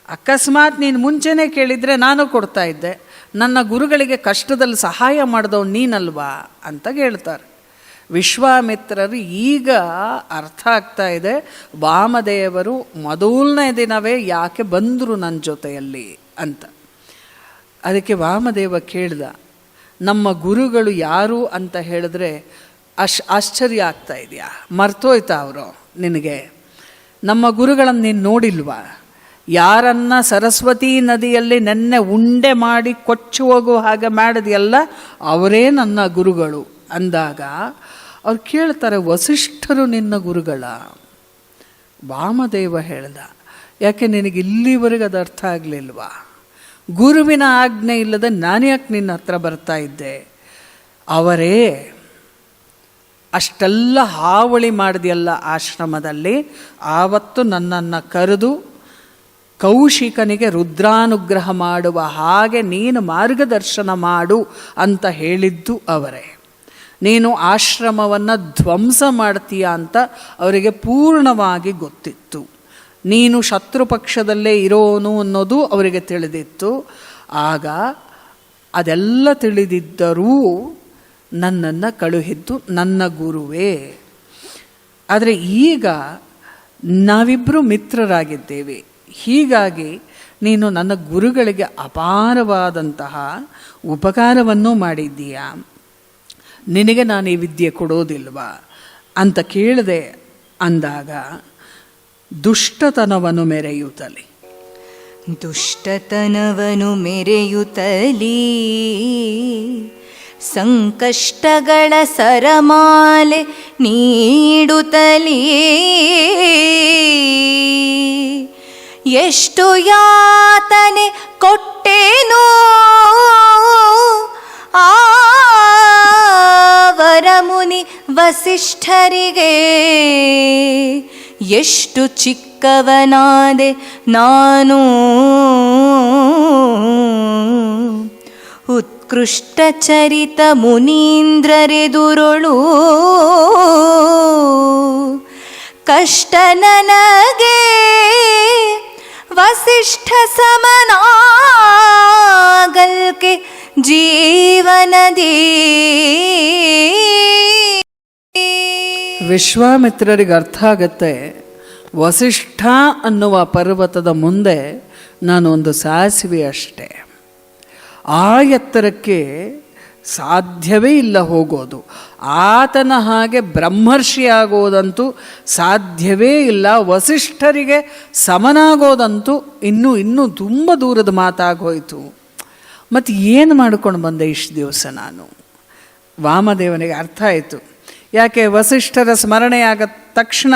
ಅಕಸ್ಮಾತ್ ನೀನು ಮುಂಚೆನೇ ಕೇಳಿದರೆ ನಾನು ಕೊಡ್ತಾ ಇದ್ದೆ, ನನ್ನ ಗುರುಗಳಿಗೆ ಕಷ್ಟದಲ್ಲಿ ಸಹಾಯ ಮಾಡಿದವು ನೀನಲ್ವಾ ಅಂತ ಹೇಳ್ತಾರೆ. ವಿಶ್ವಾಮಿತ್ರರು ಈಗ ಅರ್ಥ ಆಗ್ತಾ ಇದೆ, ವಾಮದೇವರು ಮೊದಲನೇ ದಿನವೇ ಯಾಕೆ ಬಂದರು ನನ್ನ ಜೊತೆಯಲ್ಲಿ ಅಂತ. ಅದಕ್ಕೆ ವಾಮದೇವ ಕೇಳ್ದ, ನಮ್ಮ ಗುರುಗಳು ಯಾರು ಅಂತ ಹೇಳಿದ್ರೆ ಆಶ್ಚರ್ಯ ಆಗ್ತಾ ಇದೆಯಾ? ಮರ್ತೋಯ್ತಾ ಅವರು ನಿನಗೆ? ನಮ್ಮ ಗುರುಗಳನ್ನು ನೀನು ನೋಡಿಲ್ವಾ? ಯಾರನ್ನ ಸರಸ್ವತಿ ನದಿಯಲ್ಲಿ ನೆನ್ನೆ ಉಂಡೆ ಮಾಡಿ ಕೊಚ್ಚಿ ಹೋಗೋ ಹಾಗೆ ಮಾಡಿದೆಯಲ್ಲ, ಅವರೇ ನನ್ನ ಗುರುಗಳು ಅಂದಾಗ ಅವ್ರು ಕೇಳ್ತಾರೆ, ವಸಿಷ್ಠರು ನಿನ್ನ ಗುರುಗಳ? ವಾಮದೇವ ಹೇಳ್ದ, ಯಾಕೆ ನಿನಗೆ ಇಲ್ಲಿವರೆಗೆ ಅದು ಅರ್ಥ ಆಗಲಿಲ್ವಾ? ಗುರುವಿನ ಆಜ್ಞೆ ಇಲ್ಲದೆ ನಾನು ಯಾಕೆ ನಿನ್ನ ಹತ್ರ ಬರ್ತಾ ಇದ್ದೆ? ಅವರೇ ಅಷ್ಟೆಲ್ಲ ಹಾವಳಿ ಮಾಡಿದೆಯಲ್ಲ ಆಶ್ರಮದಲ್ಲಿ, ಆವತ್ತು ನನ್ನನ್ನು ಕರೆದು ಕೌಶಿಕನಿಗೆ ರುದ್ರಾನುಗ್ರಹ ಮಾಡುವ ಹಾಗೆ ನೀನು ಮಾರ್ಗದರ್ಶನ ಮಾಡು ಅಂತ ಹೇಳಿದ್ದು ಅವರೇ. ನೀನು ಆಶ್ರಮವನ್ನು ಧ್ವಂಸ ಮಾಡ್ತೀಯ ಅಂತ ಅವರಿಗೆ ಪೂರ್ಣವಾಗಿ ಗೊತ್ತಿತ್ತು. ನೀನು ಶತ್ರು ಪಕ್ಷದಲ್ಲೇ ಇರೋನು ಅನ್ನೋದು ಅವರಿಗೆ ತಿಳಿದಿತ್ತು. ಆಗ ಅದೆಲ್ಲ ತಿಳಿದಿದ್ದರೂ ನನ್ನನ್ನು ಕಳುಹಿದ್ದು ನನ್ನ ಗುರುವೇ. ಆದರೆ ಈಗ ನಾವಿಬ್ಬರು ಮಿತ್ರರಾಗಿದ್ದೇವೆ. ಹೀಗಾಗಿ ನೀನು ನನ್ನ ಗುರುಗಳಿಗೆ ಅಪಾರವಾದಂತಹ ಉಪಕಾರವನ್ನು ಮಾಡಿದ್ದೀಯಾ, ನಿನಗೆ ನಾನು ಈ ವಿದ್ಯೆ ಕೊಡೋದಿಲ್ವಾ ಅಂತ ಕೇಳಿದೆ. ಅಂದಾಗ ದುಷ್ಟತನವನ್ನು ಮೆರೆಯುತ್ತಲೇ ದುಷ್ಟತನವನು ಮೆರೆಯುತ್ತಲೀ ಸಂಕಷ್ಟಗಳ ಸರಮಾಲೆ ನೀಡುತ್ತಲೀ ಎಷ್ಟು ಯಾತನೆ ಕೊಟ್ಟೇನೋ ಆ ವರಮುನಿ ವಸಿಷ್ಠರಿಗೆ, ಎಷ್ಟು ಚಿಕ್ಕವನಾದೆ ನಾನು ಉತ್ಕೃಷ್ಟ ಚರಿತ ಮುನೀಂದ್ರರೆದುರೊಳು ಕಷ್ಟ ನನಗೆ ವಸಿಷ್ಠ ಸಮನಾಗಲ್ಕೆ ಜೀವನದಿ. ವಿಶ್ವಾಮಿತ್ರರಿಗೆ ಅರ್ಥ ಆಗತ್ತೆ, ವಸಿಷ್ಠ ಅನ್ನುವ ಪರ್ವತದ ಮುಂದೆ ನಾನು ಒಂದು ಸಾಸಿವೆ ಅಷ್ಟೆ. ಆ ಎತ್ತರಕ್ಕೆ ಸಾಧ್ಯವೇ ಇಲ್ಲ ಹೋಗೋದು. ಆತನ ಹಾಗೆ ಬ್ರಹ್ಮರ್ಷಿ ಆಗೋದಂತೂ ಸಾಧ್ಯವೇ ಇಲ್ಲ. ವಸಿಷ್ಠರಿಗೆ ಸಮನಾಗೋದಂತೂ ಇನ್ನೂ ತುಂಬ ದೂರದ ಮಾತಾಗೋಯ್ತು. ಮತ್ತು ಏನು ಮಾಡ್ಕೊಂಡು ಬಂದೆ ಇಷ್ಟು ದಿವಸ ನಾನು? ವಾಮದೇವನಿಗೆ ಅರ್ಥ ಆಯಿತು. ಯಾಕೆ ವಸಿಷ್ಠರ ಸ್ಮರಣೆಯಾದ ತಕ್ಷಣ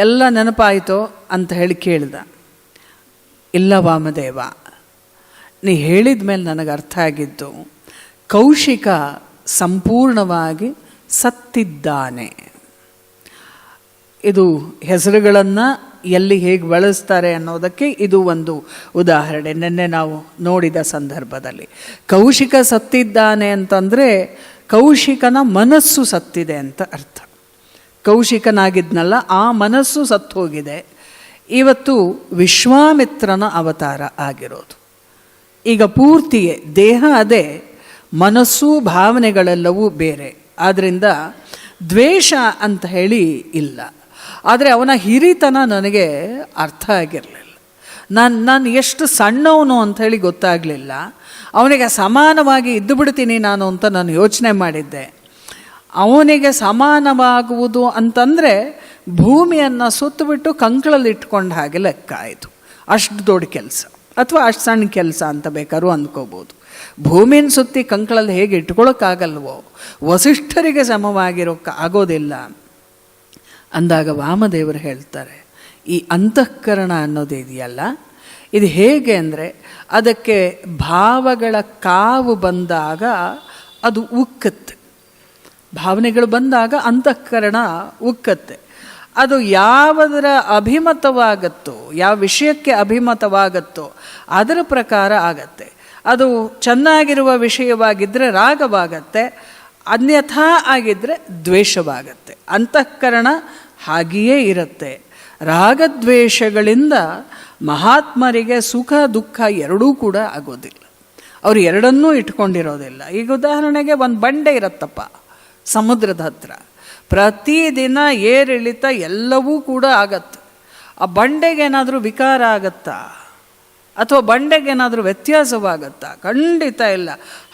ಎಲ್ಲ ನೆನಪಾಯಿತೋ ಅಂತ ಹೇಳಿ ಕೇಳಿದ. ಇಲ್ಲ ವಾಮದೇವ, ನೀ ಹೇಳಿದ ಮೇಲೆ ನನಗೆ ಅರ್ಥ ಆಗಿದ್ದು, ಕೌಶಿಕ ಸಂಪೂರ್ಣವಾಗಿ ಸತ್ತಿದ್ದಾನೆ. ಇದು ಹೆಸರುಗಳನ್ನು ಎಲ್ಲಿ ಹೇಗೆ ಬಳಸ್ತಾರೆ ಅನ್ನೋದಕ್ಕೆ ಇದು ಒಂದು ಉದಾಹರಣೆ. ನಿನ್ನೆ ನಾವು ನೋಡಿದ ಸಂದರ್ಭದಲ್ಲಿ ಕೌಶಿಕ ಸತ್ತಿದ್ದಾನೆ ಅಂತಂದರೆ ಕೌಶಿಕನ ಮನಸ್ಸು ಸತ್ತಿದೆ ಅಂತ ಅರ್ಥ. ಕೌಶಿಕನಾಗಿದ್ನಲ್ಲ, ಆ ಮನಸ್ಸು ಸತ್ತು ಹೋಗಿದೆ. ಇವತ್ತು ವಿಶ್ವಾಮಿತ್ರನ ಅವತಾರ ಆಗಿರೋದು. ಈಗ ಪೂರ್ತಿಯೇ ದೇಹ ಅದೇ, ಮನಸ್ಸು ಭಾವನೆಗಳೆಲ್ಲವೂ ಬೇರೆ. ಆದ್ದರಿಂದ ದ್ವೇಷ ಅಂತ ಹೇಳಿ ಇಲ್ಲ. ಆದರೆ ಅವನ ಹಿರಿತನ ನನಗೆ ಅರ್ಥ ಆಗಿರಲಿಲ್ಲ. ನಾನು ಎಷ್ಟು ಸಣ್ಣವನು ಅಂಥೇಳಿ ಗೊತ್ತಾಗಲಿಲ್ಲ. ಅವನಿಗೆ ಸಮಾನವಾಗಿ ಇದ್ದು ಬಿಡ್ತೀನಿ ನಾನು ಅಂತ ನಾನು ಯೋಚನೆ ಮಾಡಿದ್ದೆ. ಅವನಿಗೆ ಸಮಾನವಾಗುವುದು ಅಂತಂದರೆ ಭೂಮಿಯನ್ನು ಸುತ್ತಬಿಟ್ಟು ಕಂಕಳಲ್ಲಿ ಇಟ್ಕೊಂಡ ಹಾಗೆ ಲೆಕ್ಕ ಆಯಿತು. ಅಷ್ಟು ದೊಡ್ಡ ಕೆಲಸ ಅಥವಾ ಅಷ್ಟು ಸಣ್ಣ ಕೆಲಸ ಅಂತ ಬೇಕಾದ್ರೂ ಅಂದ್ಕೋಬೋದು. ಭೂಮಿನ ಸುತ್ತಿ ಕಂಕಳಲ್ಲಿ ಹೇಗೆ ಇಟ್ಕೊಳ್ಳೋಕ್ಕಾಗಲ್ವೋ, ವಸಿಷ್ಠರಿಗೆ ಸಮವಾಗಿರೋಕ್ಕೆ ಆಗೋದಿಲ್ಲ ಅಂದಾಗ ವಾಮದೇವರು ಹೇಳ್ತಾರೆ, ಈ ಅಂತಃಕರಣ ಅನ್ನೋದು ಇದೆಯಲ್ಲ, ಇದು ಹೇಗೆ ಅಂದರೆ ಅದಕ್ಕೆ ಭಾವಗಳ ಕಾವು ಬಂದಾಗ ಅದು ಉಕ್ಕತ್ತೆ. ಭಾವನೆಗಳು ಬಂದಾಗ ಅಂತಃಕರಣ ಉಕ್ಕತ್ತೆ. ಅದು ಯಾವುದರ ಅಭಿಮತವಾಗತ್ತೋ, ಯಾವ ವಿಷಯಕ್ಕೆ ಅಭಿಮತವಾಗತ್ತೋ ಅದರ ಪ್ರಕಾರ ಆಗತ್ತೆ. ಅದು ಚೆನ್ನಾಗಿರುವ ವಿಷಯವಾಗಿದ್ದರೆ ರಾಗವಾಗತ್ತೆ, ಅನ್ಯಥಾ ಆಗಿದ್ದರೆ ದ್ವೇಷವಾಗತ್ತೆ. ಅಂತಃಕರಣ ಹಾಗೆಯೇ ಇರುತ್ತೆ. ರಾಗದ್ವೇಷಗಳಿಂದ ಮಹಾತ್ಮರಿಗೆ ಸುಖ ದುಃಖ ಎರಡೂ ಕೂಡ ಆಗೋದಿಲ್ಲ. ಅವರು ಎರಡನ್ನೂ ಇಟ್ಕೊಂಡಿರೋದಿಲ್ಲ. ಈಗ ಉದಾಹರಣೆಗೆ ಒಂದು ಬಂಡೆ ಇರುತ್ತಪ್ಪ ಸಮುದ್ರದ ಹತ್ರ, ಪ್ರತಿದಿನ ಏರಿಳಿತ ಎಲ್ಲವೂ ಕೂಡ ಆಗತ್ತೆ. ಆ ಬಂಡೆಗೇನಾದರೂ ವಿಕಾರ ಆಗತ್ತಾ ಅಥವಾ ಬಂಡೆಗೇನಾದರೂ ವ್ಯತ್ಯಾಸವಾಗತ್ತಾ? ಖಂಡಿತ ಇಲ್ಲ.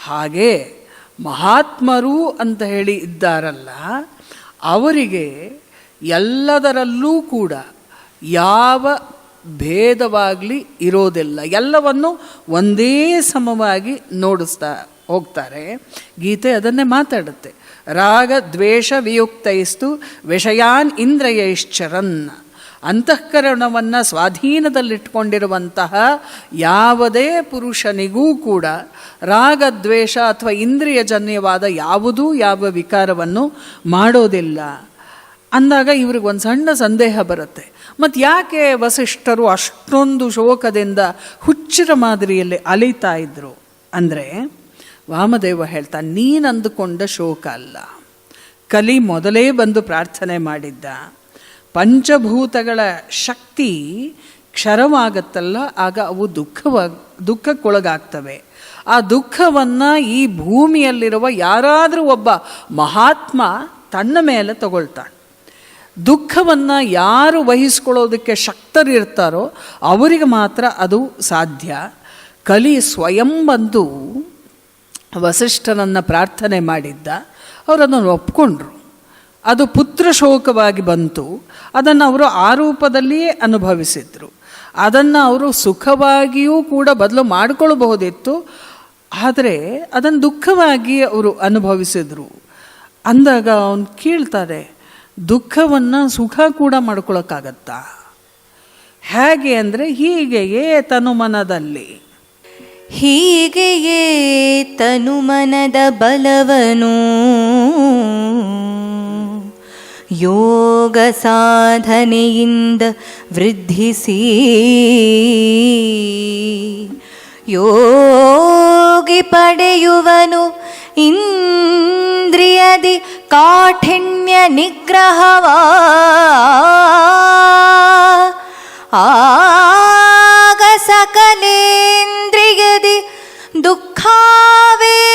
ಹಾಗೆ ಮಹಾತ್ಮರು ಅಂತ ಹೇಳಿ ಇದ್ದಾರಲ್ಲ, ಅವರಿಗೆ ಎಲ್ಲದರಲ್ಲೂ ಕೂಡ ಯಾವ ಭೇದವಾಗಲಿ ಇರೋದಿಲ್ಲ. ಎಲ್ಲವನ್ನು ಒಂದೇ ಸಮವಾಗಿ ನೋಡಿಸ್ತಾ ಹೋಗ್ತಾರೆ. ಗೀತೆ ಅದನ್ನೇ ಮಾತಾಡುತ್ತೆ. ರಾಗ ದ್ವೇಷ ವಿಯುಕ್ತೈಸ್ತು ವಿಷಯಾನ್ ಇಂದ್ರಿಯೈಶ್ಚರನ್. ಅಂತಃಕರಣವನ್ನು ಸ್ವಾಧೀನದಲ್ಲಿಟ್ಕೊಂಡಿರುವಂತಹ ಯಾವುದೇ ಪುರುಷನಿಗೂ ಕೂಡ ರಾಗದ್ವೇಷ ಅಥವಾ ಇಂದ್ರಿಯಜನ್ಯವಾದ ಯಾವ ವಿಕಾರವನ್ನು ಮಾಡೋದಿಲ್ಲ ಅಂದಾಗ ಇವ್ರಿಗೊಂದು ಸಣ್ಣ ಸಂದೇಹ ಬರುತ್ತೆ. ಮತ್ತು ಯಾಕೆ ವಸಿಷ್ಠರು ಅಷ್ಟೊಂದು ಶೋಕದಿಂದ ಹುಚ್ಚರ ಮಾದರಿಯಲ್ಲಿ ಅಲಿತಾ ಇದ್ರು ಅಂದರೆ, ವಾಮದೇವ ಹೇಳ್ತಾ, ನೀನು ಅಂದುಕೊಂಡ ಶೋಕ ಅಲ್ಲ. ಕಲಿ ಮೊದಲೇ ಬಂದು ಪ್ರಾರ್ಥನೆ ಮಾಡಿದ್ದ. ಪಂಚಭೂತಗಳ ಶಕ್ತಿ ಕ್ಷರವಾಗತ್ತಲ್ಲ, ಆಗ ಅವು ದುಃಖಕ್ಕೊಳಗಾಗ್ತವೆ. ಆ ದುಃಖವನ್ನು ಈ ಭೂಮಿಯಲ್ಲಿರುವ ಯಾರಾದರೂ ಒಬ್ಬ ಮಹಾತ್ಮ ತನ್ನ ಮೇಲೆ ತಗೊಳ್ತಾನೆ. ದುಃಖವನ್ನು ಯಾರು ವಹಿಸ್ಕೊಳ್ಳೋದಕ್ಕೆ ಶಕ್ತರಿರ್ತಾರೋ ಅವರಿಗೆ ಮಾತ್ರ ಅದು ಸಾಧ್ಯ. ಕಲಿ ಸ್ವಯಂ ಬಂದು ವಸಿಷ್ಠರನ್ನು ಪ್ರಾರ್ಥನೆ ಮಾಡಿದ್ದ. ಅವರನ್ನು ಒಪ್ಕೊಂಡ್ರು. ಅದು ಪುತ್ರ ಶೋಕವಾಗಿ ಬಂತು. ಅದನ್ನು ಅವರು ಆ ರೂಪದಲ್ಲಿಯೇ ಅನುಭವಿಸಿದ್ರು. ಅದನ್ನು ಅವರು ಸುಖವಾಗಿಯೂ ಕೂಡ ಬದಲು ಮಾಡಿಕೊಳ್ಬಹುದಿತ್ತು, ಆದರೆ ಅದನ್ನು ದುಃಖವಾಗಿ ಅವರು ಅನುಭವಿಸಿದ್ರು. ಅಂದಾಗ ಅವನು ಕೇಳ್ತಾರೆ, ದುಃಖವನ್ನು ಸುಖ ಕೂಡ ಮಾಡ್ಕೊಳಕ್ಕಾಗತ್ತಾ? ಹೇಗೆ ಅಂದರೆ, ಹೀಗೆಯೇ ತನುಮನದಲ್ಲಿ, ಹೀಗೆಯೇ ತನುಮನದ ಬಲವನು ಯೋಗ ಸಾಧನೆಯಿಂದ ವೃದ್ಧಿಸಿ ಯೋಗಿ ಪಡೆಯುವನು ಇಂದ್ರಿಯದಿ ಕಾಠಿಣ್ಯ ನಿಗ್ರಹವ. ಆಗ ಸಕಲೇಂದ್ರಿಯದಿ ದುಃಖಾವೇಗವನು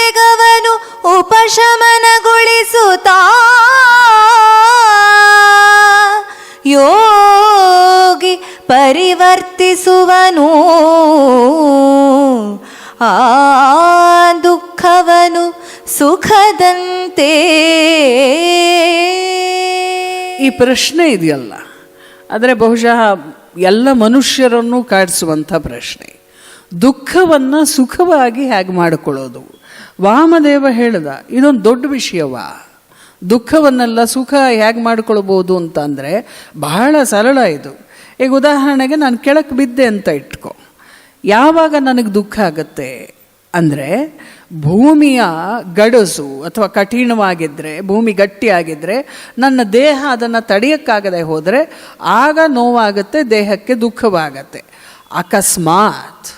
ಉಪಶಮನಗೊಳಿಸುತ್ತಾ ಯೋಗಿ ಪರಿವರ್ತಿಸುವನು ಆ ದುಃಖವನು ಸುಖದಂತೆ. ಈ ಪ್ರಶ್ನೆ ಇದೆಯಲ್ಲ, ಆದರೆ ಬಹುಶಃ ಎಲ್ಲ ಮನುಷ್ಯರನ್ನು ಕಾಡಿಸುವಂಥ ಪ್ರಶ್ನೆ. ದುಃಖವನ್ನು ಸುಖವಾಗಿ ಹೇಗೆ ಮಾಡಿಕೊಳ್ಳೋದು? ವಾಮದೇವ ಹೇಳಿದ, ಇದೊಂದು ದೊಡ್ಡ ವಿಷಯವಾ? ದುಃಖವನ್ನೆಲ್ಲ ಸುಖ ಹೇಗೆ ಮಾಡ್ಕೊಳ್ಬೋದು ಅಂತಂದರೆ ಬಹಳ ಸರಳ ಇದು. ಈಗ ಉದಾಹರಣೆಗೆ ನಾನು ಕೆಳಕ್ಕೆ ಬಿದ್ದೆ ಅಂತ ಇಟ್ಕೊ. ಯಾವಾಗ ನನಗೆ ದುಃಖ ಆಗುತ್ತೆ ಅಂದರೆ, ಭೂಮಿಯ ಗಡಸು ಅಥವಾ ಕಠಿಣವಾಗಿದ್ದರೆ, ಭೂಮಿ ಗಟ್ಟಿಯಾಗಿದ್ದರೆ, ನನ್ನ ದೇಹ ಅದನ್ನು ತಡೆಯೋಕ್ಕಾಗದೆ ಹೋದರೆ ಆಗ ನೋವಾಗುತ್ತೆ, ದೇಹಕ್ಕೆ ದುಃಖವಾಗತ್ತೆ. ಅಕಸ್ಮಾತ್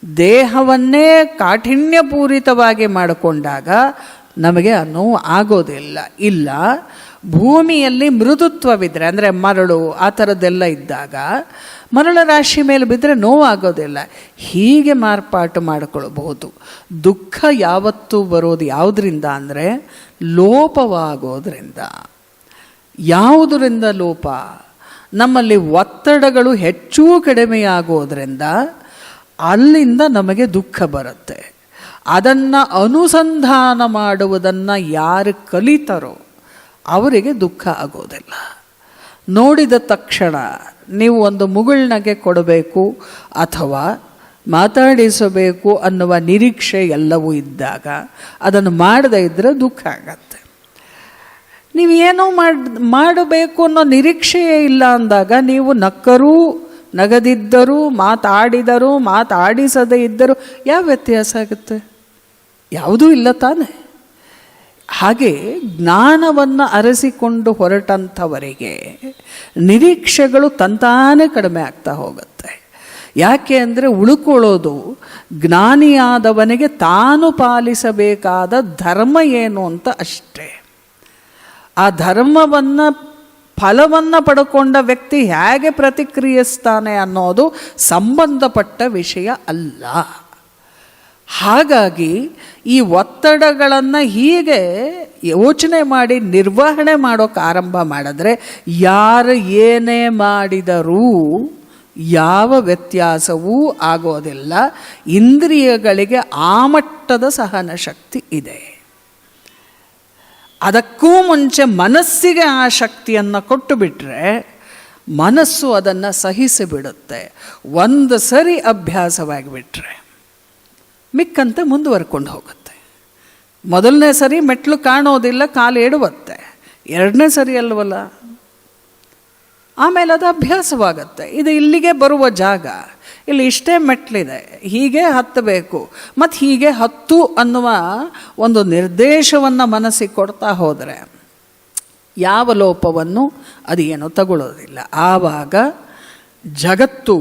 ದೇಹವನ್ನೇ ಕಾಠಿಣ್ಯಪೂರಿತವಾಗಿ ಮಾಡಿಕೊಂಡಾಗ ನಮಗೆ ಆ ನೋವು ಆಗೋದಿಲ್ಲ. ಇಲ್ಲ, ಭೂಮಿಯಲ್ಲಿ ಮೃದುತ್ವವಿದ್ದರೆ, ಅಂದರೆ ಮರಳು ಆ ಥರದ್ದೆಲ್ಲ ಇದ್ದಾಗ ಮರಳ ರಾಶಿ ಮೇಲೆ ಬಿದ್ದರೆ ನೋವಾಗೋದಿಲ್ಲ. ಹೀಗೆ ಮಾರ್ಪಾಟು ಮಾಡಿಕೊಳ್ಬಹುದು. ದುಃಖ ಯಾವತ್ತೂ ಬರೋದು ಯಾವುದರಿಂದ ಅಂದರೆ ಲೋಪವಾಗೋದ್ರಿಂದ. ಯಾವುದರಿಂದ ಲೋಪ? ನಮ್ಮಲ್ಲಿ ಒತ್ತಡಗಳು ಹೆಚ್ಚು ಕಡಿಮೆಯಾಗೋದ್ರಿಂದ ಅಲ್ಲಿಂದ ನಮಗೆ ದುಃಖ ಬರುತ್ತೆ. ಅದನ್ನು ಅನುಸಂಧಾನ ಮಾಡುವುದನ್ನು ಯಾರು ಕಲಿತಾರೋ ಅವರಿಗೆ ದುಃಖ ಆಗೋದಿಲ್ಲ. ನೋಡಿದ ತಕ್ಷಣ ನೀವು ಒಂದು ಮುಗುಳ್ನಗೆ ಕೊಡಬೇಕು ಅಥವಾ ಮಾತಾಡಿಸಬೇಕು ಅನ್ನುವ ನಿರೀಕ್ಷೆ ಎಲ್ಲವೂ ಇದ್ದಾಗ ಅದನ್ನು ಮಾಡದೇ ಇದ್ದರೆ ದುಃಖ ಆಗತ್ತೆ. ನೀವು ಏನೋ ಮಾಡಬೇಕು ಅನ್ನೋ ನಿರೀಕ್ಷೆಯೇ ಇಲ್ಲ ಅಂದಾಗ ನೀವು ನಕ್ಕರೂ ನಗದಿದ್ದರೂ ಮಾತಾಡಿದರೂ ಮಾತಾಡಿಸದೇ ಇದ್ದರೂ ಯಾವ ವ್ಯತ್ಯಾಸ ಆಗುತ್ತೆ? ಯಾವುದೂ ಇಲ್ಲ ತಾನೆ. ಹಾಗೆ ಜ್ಞಾನವನ್ನು ಅರಸಿಕೊಂಡು ಹೊರಟಂಥವರಿಗೆ ನಿರೀಕ್ಷೆಗಳು ತಂತಾನೇ ಕಡಿಮೆ ಆಗ್ತಾ ಹೋಗುತ್ತೆ. ಯಾಕೆ ಅಂದರೆ ಉಳ್ಕೊಳ್ಳೋದು ಜ್ಞಾನಿಯಾದವನಿಗೆ ತಾನು ಪಾಲಿಸಬೇಕಾದ ಧರ್ಮ ಏನು ಅಂತ ಅಷ್ಟೇ. ಆ ಧರ್ಮವನ್ನು ಫಲವನ್ನು ಪಡ್ಕೊಂಡ ವ್ಯಕ್ತಿ ಹೇಗೆ ಪ್ರತಿಕ್ರಿಯಿಸ್ತಾನೆ ಅನ್ನೋದು ಸಂಬಂಧಪಟ್ಟ ವಿಷಯ ಅಲ್ಲ. ಹಾಗಾಗಿ ಈ ಒತ್ತಡಗಳನ್ನು ಹೀಗೆ ಯೋಚನೆ ಮಾಡಿ ನಿರ್ವಹಣೆ ಮಾಡೋಕ್ಕೆ ಆರಂಭ ಮಾಡಿದ್ರೆ ಯಾರು ಏನೇ ಮಾಡಿದರೂ ಯಾವ ವ್ಯತ್ಯಾಸವೂ ಆಗೋದಿಲ್ಲ. ಇಂದ್ರಿಯಗಳಿಗೆ ಆ ಮಟ್ಟದ ಸಹನ ಶಕ್ತಿ ಇದೆ. ಅದಕ್ಕೂ ಮುಂಚೆ ಮನಸ್ಸಿಗೆ ಆ ಶಕ್ತಿಯನ್ನು ಕೊಟ್ಟು ಬಿಟ್ಟರೆ ಮನಸ್ಸು ಅದನ್ನು ಸಹಿಸಿಬಿಡುತ್ತೆ. ಒಂದು ಸರಿ ಅಭ್ಯಾಸವಾಗಿಬಿಟ್ರೆ ಮಿಕ್ಕಂತೆ ಮುಂದುವರ್ಕೊಂಡು ಹೋಗುತ್ತೆ. ಮೊದಲನೇ ಸರಿ ಮೆಟ್ಲು ಕಾಣೋದಿಲ್ಲ, ಕಾಲು ಎಡುತ್ತೆ. ಎರಡನೇ ಸರಿ ಅಲ್ವಲ್ಲ, ಆಮೇಲೆ ಅದು ಅಭ್ಯಾಸವಾಗುತ್ತೆ. ಇದು ಇಲ್ಲಿಗೆ ಬರುವ ಜಾಗ, ಇಲ್ಲಿ ಇಷ್ಟೇ ಮೆಟ್ಲಿದೆ, ಹೀಗೆ ಹತ್ತಬೇಕು, ಮತ್ತು ಹೀಗೆ ಹತ್ತು ಅನ್ನುವ ಒಂದು ನಿರ್ದೇಶವನ್ನು ಮನಸ್ಸಿಗೆ ಕೊಡ್ತಾ ಹೋದರೆ ಯಾವ ಲೋಪವನ್ನು ಅದು ಏನೂ ತಗೊಳ್ಳೋದಿಲ್ಲ. ಆವಾಗ ಜಗತ್ತು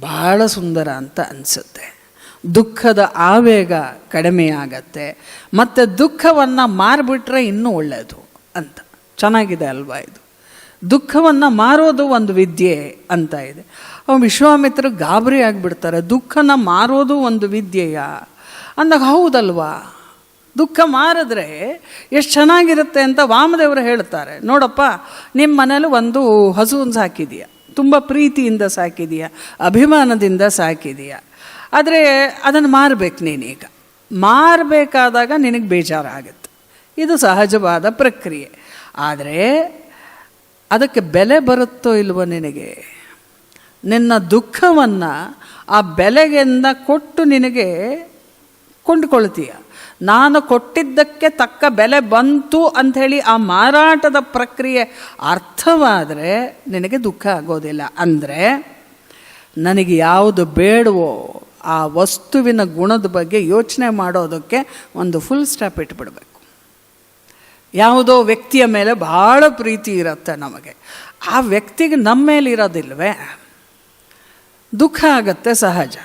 ಬಹಳ ಸುಂದರ ಅಂತ ಅನಿಸುತ್ತೆ. ದುಃಖದ ಆವೇಗ ಕಡಿಮೆಯಾಗತ್ತೆ, ಮತ್ತು ದುಃಖವನ್ನು ಮಾರಿಬಿಟ್ರೆ ಇನ್ನೂ ಒಳ್ಳೆಯದು ಅಂತ. ಚೆನ್ನಾಗಿದೆ ಅಲ್ವಾ ಇದು? ದುಃಖವನ್ನು ಮಾರೋದು ಒಂದು ವಿದ್ಯೆ ಅಂತ ಇದೆ. ವಿಶ್ವಾಮಿತ್ರರು ಗಾಬರಿ ಆಗಿಬಿಡ್ತಾರೆ, ದುಃಖನ ಮಾರೋದು ಒಂದು ವಿದ್ಯೆಯಾ ಅಂದಾಗ ಹೌದಲ್ವಾ, ದುಃಖ ಮಾರಿದ್ರೆ ಎಷ್ಟು ಚೆನ್ನಾಗಿರುತ್ತೆ ಅಂತ ವಾಮದೇವರು ಹೇಳ್ತಾರೆ. ನೋಡಪ್ಪ, ನಿಮ್ಮ ಮನೇಲಿ ಒಂದು ಹಸುವನ್ನು ಸಾಕಿದೀಯ, ತುಂಬ ಪ್ರೀತಿಯಿಂದ ಸಾಕಿದೀಯ, ಅಭಿಮಾನದಿಂದ ಸಾಕಿದೀಯ. ಆದರೆ ಅದನ್ನು ಮಾರಬೇಕು ನೀನೀಗ. ಮಾರಬೇಕಾದಾಗ ನಿನಗೆ ಬೇಜಾರಾಗುತ್ತೆ, ಇದು ಸಹಜವಾದ ಪ್ರಕ್ರಿಯೆ. ಆದರೆ ಅದಕ್ಕೆ ಬೆಲೆ ಬರುತ್ತೋ ಇಲ್ವೋ ನಿನಗೆ? ನಿನ್ನ ದುಃಖವನ್ನು ಆ ಬೆಲೆಗೆಂದ ಕೊಟ್ಟು ನಿನಗೆ ಕೊಂಡುಕೊಳ್ತೀಯ. ನಾನು ಕೊಟ್ಟಿದ್ದಕ್ಕೆ ತಕ್ಕ ಬೆಲೆ ಬಂತು ಅಂಥೇಳಿ ಆ ಮಾರಾಟದ ಪ್ರಕ್ರಿಯೆ ಅರ್ಥವಾದರೆ ನಿನಗೆ ದುಃಖ ಆಗೋದಿಲ್ಲ. ಅಂದರೆ ನನಗೆ ಯಾವುದು ಬೇಡವೋ ಆ ವಸ್ತುವಿನ ಗುಣದ ಬಗ್ಗೆ ಯೋಚನೆ ಮಾಡೋದಕ್ಕೆ ಒಂದು ಫುಲ್ ಸ್ಟಾಪ್ ಇಟ್ಬಿಡ್ಬೇಕು. ಯಾವುದೋ ವ್ಯಕ್ತಿಯ ಮೇಲೆ ಭಾಳ ಪ್ರೀತಿ ಇರುತ್ತೆ ನಮಗೆ, ಆ ವ್ಯಕ್ತಿಗೆ ನಮ್ಮ ಮೇಲೆ ಇರೋದಿಲ್ವೇ? ದುಃಖ ಆಗತ್ತೆ, ಸಹಜ.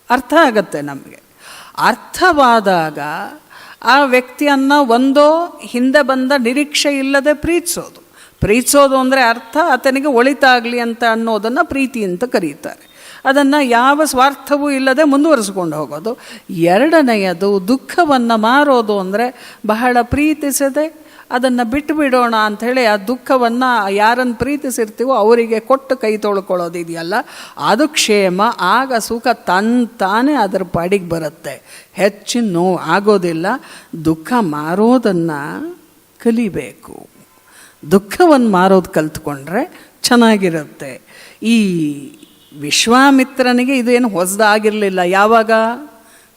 ಅರ್ಥ ಆಗತ್ತೆ ನಮಗೆ. ಅರ್ಥವಾದಾಗ ಆ ವ್ಯಕ್ತಿಯನ್ನು ಒಂದೋ ಹಿಂದೆ ಬಂದ ನಿರೀಕ್ಷೆ ಇಲ್ಲದೆ ಪ್ರೀತಿಸೋದು ಅಂದರೆ ಅರ್ಥ ಆತನಿಗೆ ಒಳಿತಾಗಲಿ ಅಂತ ಅನ್ನೋದನ್ನು ಪ್ರೀತಿ ಅಂತ ಕರೀತಾರೆ. ಅದನ್ನು ಯಾವ ಸ್ವಾರ್ಥವೂ ಇಲ್ಲದೆ ಮುಂದುವರಿಸ್ಕೊಂಡು ಹೋಗೋದು. ಎರಡನೆಯದು ದುಃಖವನ್ನು ಮಾರೋದು ಅಂದರೆ ಬಹಳ ಪ್ರೀತಿಸದೆ ಅದನ್ನು ಬಿಟ್ಟು ಬಿಡೋಣ ಅಂಥೇಳಿ ಆ ದುಃಖವನ್ನು ಯಾರನ್ನು ಪ್ರೀತಿಸಿರ್ತೀವೋ ಅವರಿಗೆ ಕೊಟ್ಟು ಕೈ ತೊಳ್ಕೊಳ್ಳೋದು ಇದೆಯಲ್ಲ, ಅದು ಕ್ಷೇಮ. ಆಗ ಸುಖ ತಾನೇ ಅದರ ಪಾಡಿಗೆ ಬರುತ್ತೆ, ಹೆಚ್ಚಿನ ನೋವು ಆಗೋದಿಲ್ಲ. ದುಃಖ ಮಾರೋದನ್ನು ಕಲಿಬೇಕು. ದುಃಖವನ್ನು ಮಾರೋದು ಕಲ್ತ್ಕೊಂಡ್ರೆ ಚೆನ್ನಾಗಿರುತ್ತೆ. ಈ ವಿಶ್ವಾಮಿತ್ರನಿಗೆ ಇದೇನು ಹೊಸದಾಗಿರಲಿಲ್ಲ. ಯಾವಾಗ?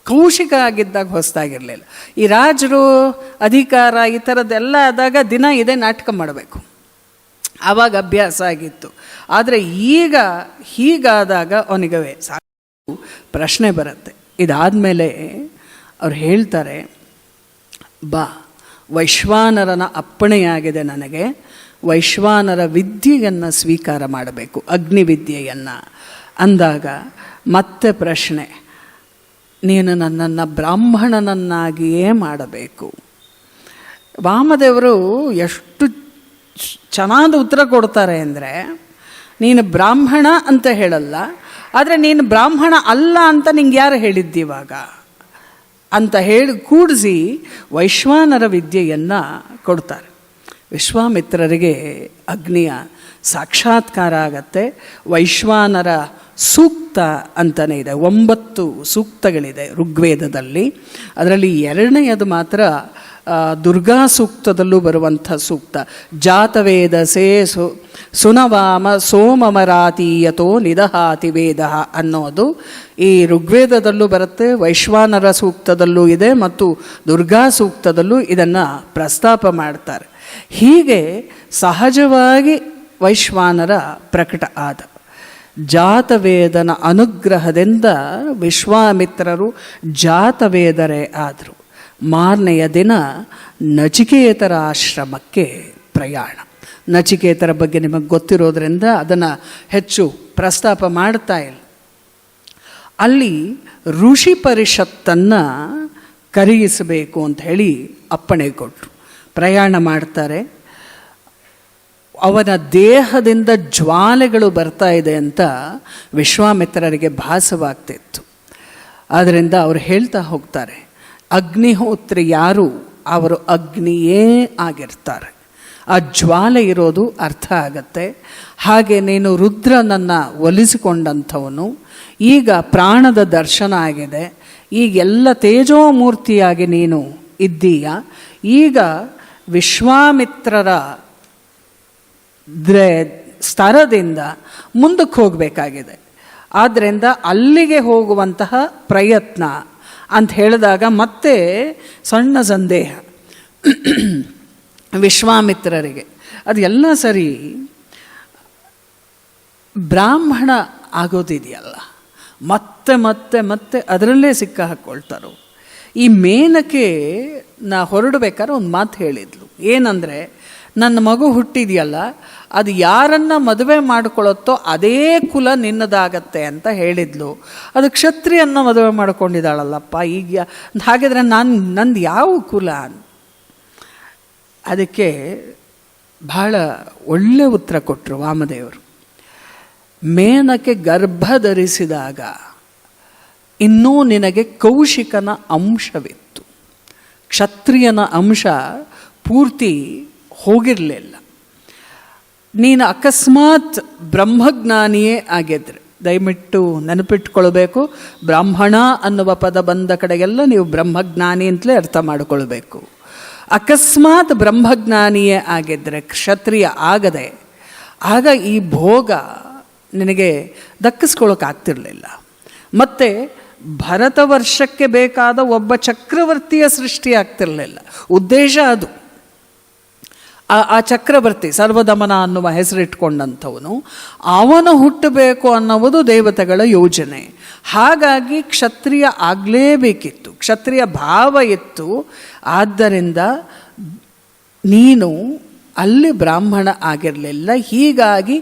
ಕೌಶಿಕ ಆಗಿದ್ದಾಗ ಹೊಸದಾಗಿರಲಿಲ್ಲ. ಈ ರಾಜರು ಅಧಿಕಾರ ಈ ಥರದ್ದೆಲ್ಲ ಆದಾಗ ದಿನ ಇದೇ ನಾಟಕ ಮಾಡಬೇಕು, ಆವಾಗ ಅಭ್ಯಾಸ ಆಗಿತ್ತು. ಆದರೆ ಈಗ ಹೀಗಾದಾಗ ಅವನಿಗೆ ಸಾಕು ಪ್ರಶ್ನೆ ಬರುತ್ತೆ. ಇದಾದಮೇಲೆ ಅವ್ರು ಹೇಳ್ತಾರೆ, ಬಾ, ವೈಶ್ವಾನರನ ಅಪ್ಪಣೆಯಾಗಿದೆ ನನಗೆ, ವೈಶ್ವಾನರ ವಿದ್ಯೆಯನ್ನು ಸ್ವೀಕಾರ ಮಾಡಬೇಕು, ಅಗ್ನಿವಿದ್ಯೆಯನ್ನು ಅಂದಾಗ ಮತ್ತೆ ಪ್ರಶ್ನೆ, ನೀನು ನನ್ನನ್ನು ಬ್ರಾಹ್ಮಣನನ್ನಾಗಿಯೇ ಮಾಡಬೇಕು. ವಾಮದೇವರು ಎಷ್ಟು ಚೆನ್ನಾದ ಉತ್ತರ ಕೊಡ್ತಾರೆ ಅಂದರೆ, ನೀನು ಬ್ರಾಹ್ಮಣ ಅಂತ ಹೇಳಲ್ಲ, ಆದರೆ ನೀನು ಬ್ರಾಹ್ಮಣ ಅಲ್ಲ ಅಂತ ನಿಂಗೆ ಯಾರು ಹೇಳಿದ್ದಿವಾಗ ಅಂತ ಹೇಳಿ ಕೂಡಿಸಿ ವೈಶ್ವಾನರ ವಿದ್ಯೆಯನ್ನು ಕೊಡ್ತಾರೆ. ವಿಶ್ವಾಮಿತ್ರರಿಗೆ ಅಗ್ನಿಯ ಸಾಕ್ಷಾತ್ಕಾರ ಆಗತ್ತೆ. ವೈಶ್ವಾನರ ಸೂಕ್ತ ಅಂತಲೇ ಇದೆ, 9 ಸೂಕ್ತಗಳಿದೆ ಋಗ್ವೇದದಲ್ಲಿ. ಅದರಲ್ಲಿ 2ನೆಯದು ಮಾತ್ರ ದುರ್ಗಾ ಸೂಕ್ತದಲ್ಲೂ ಬರುವಂಥ ಸೂಕ್ತ. ಜಾತವೇದಸೇ ಸುನವಾಮ ಸೋಮಮರಾತೀಯತೋ ನಿದಹಾತಿ ವೇದ ಅನ್ನೋದು ಈ ಋಗ್ವೇದದಲ್ಲೂ ಬರುತ್ತೆ, ವೈಶ್ವಾನರ ಸೂಕ್ತದಲ್ಲೂ ಇದೆ, ಮತ್ತು ದುರ್ಗಾ ಸೂಕ್ತದಲ್ಲೂ ಇದನ್ನು ಪ್ರಸ್ತಾಪ ಮಾಡ್ತಾರೆ. ಹೀಗೆ ಸಹಜವಾಗಿ ವೈಶ್ವಾನರ ಪ್ರಕಟ ಆದ. ಜಾತವೇದನ ಅನುಗ್ರಹದಿಂದ ವಿಶ್ವಾಮಿತ್ರರು ಜಾತವೇದರೇ ಆದರು. ಮಾರನೆಯ ದಿನ ನಚಿಕೇತರ ಆಶ್ರಮಕ್ಕೆ ಪ್ರಯಾಣ. ನಚಿಕೇತರ ಬಗ್ಗೆ ನಿಮಗೆ ಗೊತ್ತಿರೋದ್ರಿಂದ ಅದನ್ನು ಹೆಚ್ಚು ಪ್ರಸ್ತಾಪ ಮಾಡ್ತಾ ಇಲ್ಲ. ಅಲ್ಲಿ ಋಷಿ ಪರಿಷತ್ತನ್ನು ಕರೆಯಿಸಬೇಕು ಅಂತ ಹೇಳಿ ಅಪ್ಪಣೆ ಕೊಟ್ಟರು. ಪ್ರಯಾಣ ಮಾಡ್ತಾರೆ. ಅವನ ದೇಹದಿಂದ ಜ್ವಾಲೆಗಳು ಬರ್ತಾ ಇದೆ ಅಂತ ವಿಶ್ವಾಮಿತ್ರರಿಗೆ ಭಾಸವಾಗ್ತಿತ್ತು. ಆದ್ದರಿಂದ ಅವರು ಹೇಳ್ತಾ ಹೋಗ್ತಾರೆ, ಅಗ್ನಿಹೋತ್ರಿ ಯಾರು ಅವರು ಅಗ್ನಿಯೇ ಆಗಿರ್ತಾರೆ. ಆ ಜ್ವಾಲೆ ಇರೋದು ಅರ್ಥ ಆಗತ್ತೆ. ಹಾಗೆ ನೀನು ರುದ್ರನನ್ನು ಒಲಿಸಿಕೊಂಡಂಥವನು, ಈಗ ಪ್ರಾಣದ ದರ್ಶನ ಆಗಿದೆ, ಈಗೆಲ್ಲ ತೇಜೋಮೂರ್ತಿಯಾಗಿ ನೀನು ಇದ್ದೀಯ. ಈಗ ವಿಶ್ವಾಮಿತ್ರರ ಸ್ತರದಿಂದ ಮುಂದಕ್ಕೆ ಹೋಗಬೇಕಾಗಿದೆ. ಆದ್ದರಿಂದ ಅಲ್ಲಿಗೆ ಹೋಗುವಂತಹ ಪ್ರಯತ್ನ ಅಂತ ಹೇಳಿದಾಗ ಮತ್ತೆ ಸಣ್ಣ ಸಂದೇಹ ವಿಶ್ವಾಮಿತ್ರರಿಗೆ. ಅದು ಎಲ್ಲ ಸರಿ, ಬ್ರಾಹ್ಮಣ ಆಗೋದಿದೆಯಲ್ಲ, ಮತ್ತೆ ಮತ್ತೆ ಮತ್ತೆ ಅದರಲ್ಲೇ ಸಿಕ್ಕ ಹಾಕ್ಕೊಳ್ತಾರೋ. ಈ ಮೇನಕ್ಕೆ ನಾ ಹೊರಡಬೇಕಾದ್ರೆ ಒಂದು ಮಾತು ಹೇಳಿದ್ಲು, ಏನಂದರೆ ನನ್ನ ಮಗು ಹುಟ್ಟಿದೆಯಲ್ಲ ಅದು ಯಾರನ್ನು ಮದುವೆ ಮಾಡ್ಕೊಳ್ಳುತ್ತೋ ಅದೇ ಕುಲ ನಿನ್ನದಾಗತ್ತೆ ಅಂತ ಹೇಳಿದ್ಲು. ಅದು ಕ್ಷತ್ರಿಯನ್ನ ಮದುವೆ ಮಾಡ್ಕೊಂಡಿದ್ದಾಳಲ್ಲಪ್ಪ, ಈಗ ಹಾಗಿದ್ರೆ ನಂದು ಯಾವ ಕುಲ? ಅದಕ್ಕೆ ಬಹಳ ಒಳ್ಳೆ ಉತ್ತರ ಕೊಟ್ಟರು ವಾಮದೇವರು. ಮೇನಕ್ಕೆ ಗರ್ಭ ಧರಿಸಿದಾಗ ಇನ್ನೂ ನಿನಗೆ ಕೌಶಿಕನ ಅಂಶವಿತ್ತು, ಕ್ಷತ್ರಿಯನ ಅಂಶ ಪೂರ್ತಿ ಹೋಗಿರಲಿಲ್ಲ. ನೀನು ಅಕಸ್ಮಾತ್ ಬ್ರಹ್ಮಜ್ಞಾನಿಯೇ ಆಗಿದ್ರೆ, ದಯವಿಟ್ಟು ನೆನಪಿಟ್ಕೊಳ್ಬೇಕು, ಬ್ರಾಹ್ಮಣ ಅನ್ನುವ ಪದ ಬಂದ ಕಡೆಗೆಲ್ಲ ನೀವು ಬ್ರಹ್ಮಜ್ಞಾನಿ ಅಂತಲೇ ಅರ್ಥ ಮಾಡಿಕೊಳ್ಬೇಕು. ಅಕಸ್ಮಾತ್ ಬ್ರಹ್ಮಜ್ಞಾನಿಯೇ ಆಗಿದ್ದರೆ, ಕ್ಷತ್ರಿಯ ಆಗದೆ, ಆಗ ಈ ಭೋಗ ನಿನಗೆ ದಕ್ಕಿಸ್ಕೊಳ್ಳೋಕ್ಕಾಗ್ತಿರಲಿಲ್ಲ. ಮತ್ತು ಭರತ ವರ್ಷಕ್ಕೆ ಬೇಕಾದ ಒಬ್ಬ ಚಕ್ರವರ್ತಿಯ ಸೃಷ್ಟಿ ಆಗ್ತಿರಲಿಲ್ಲ. ಉದ್ದೇಶ ಅದು. ಆ ಚಕ್ರವರ್ತಿ ಸರ್ವದಮನ ಅನ್ನುವ ಹೆಸರಿಟ್ಕೊಂಡಂಥವನು ಅವನು ಹುಟ್ಟಬೇಕು ಅನ್ನುವುದು ದೇವತೆಗಳ ಯೋಜನೆ. ಹಾಗಾಗಿ ಕ್ಷತ್ರಿಯ ಆಗಲೇಬೇಕಿತ್ತು, ಕ್ಷತ್ರಿಯ ಭಾವ ಇತ್ತು. ಆದ್ದರಿಂದ ನೀನು ಅಲ್ಲಿ ಬ್ರಾಹ್ಮಣ ಆಗಿರಲಿಲ್ಲ. ಹೀಗಾಗಿ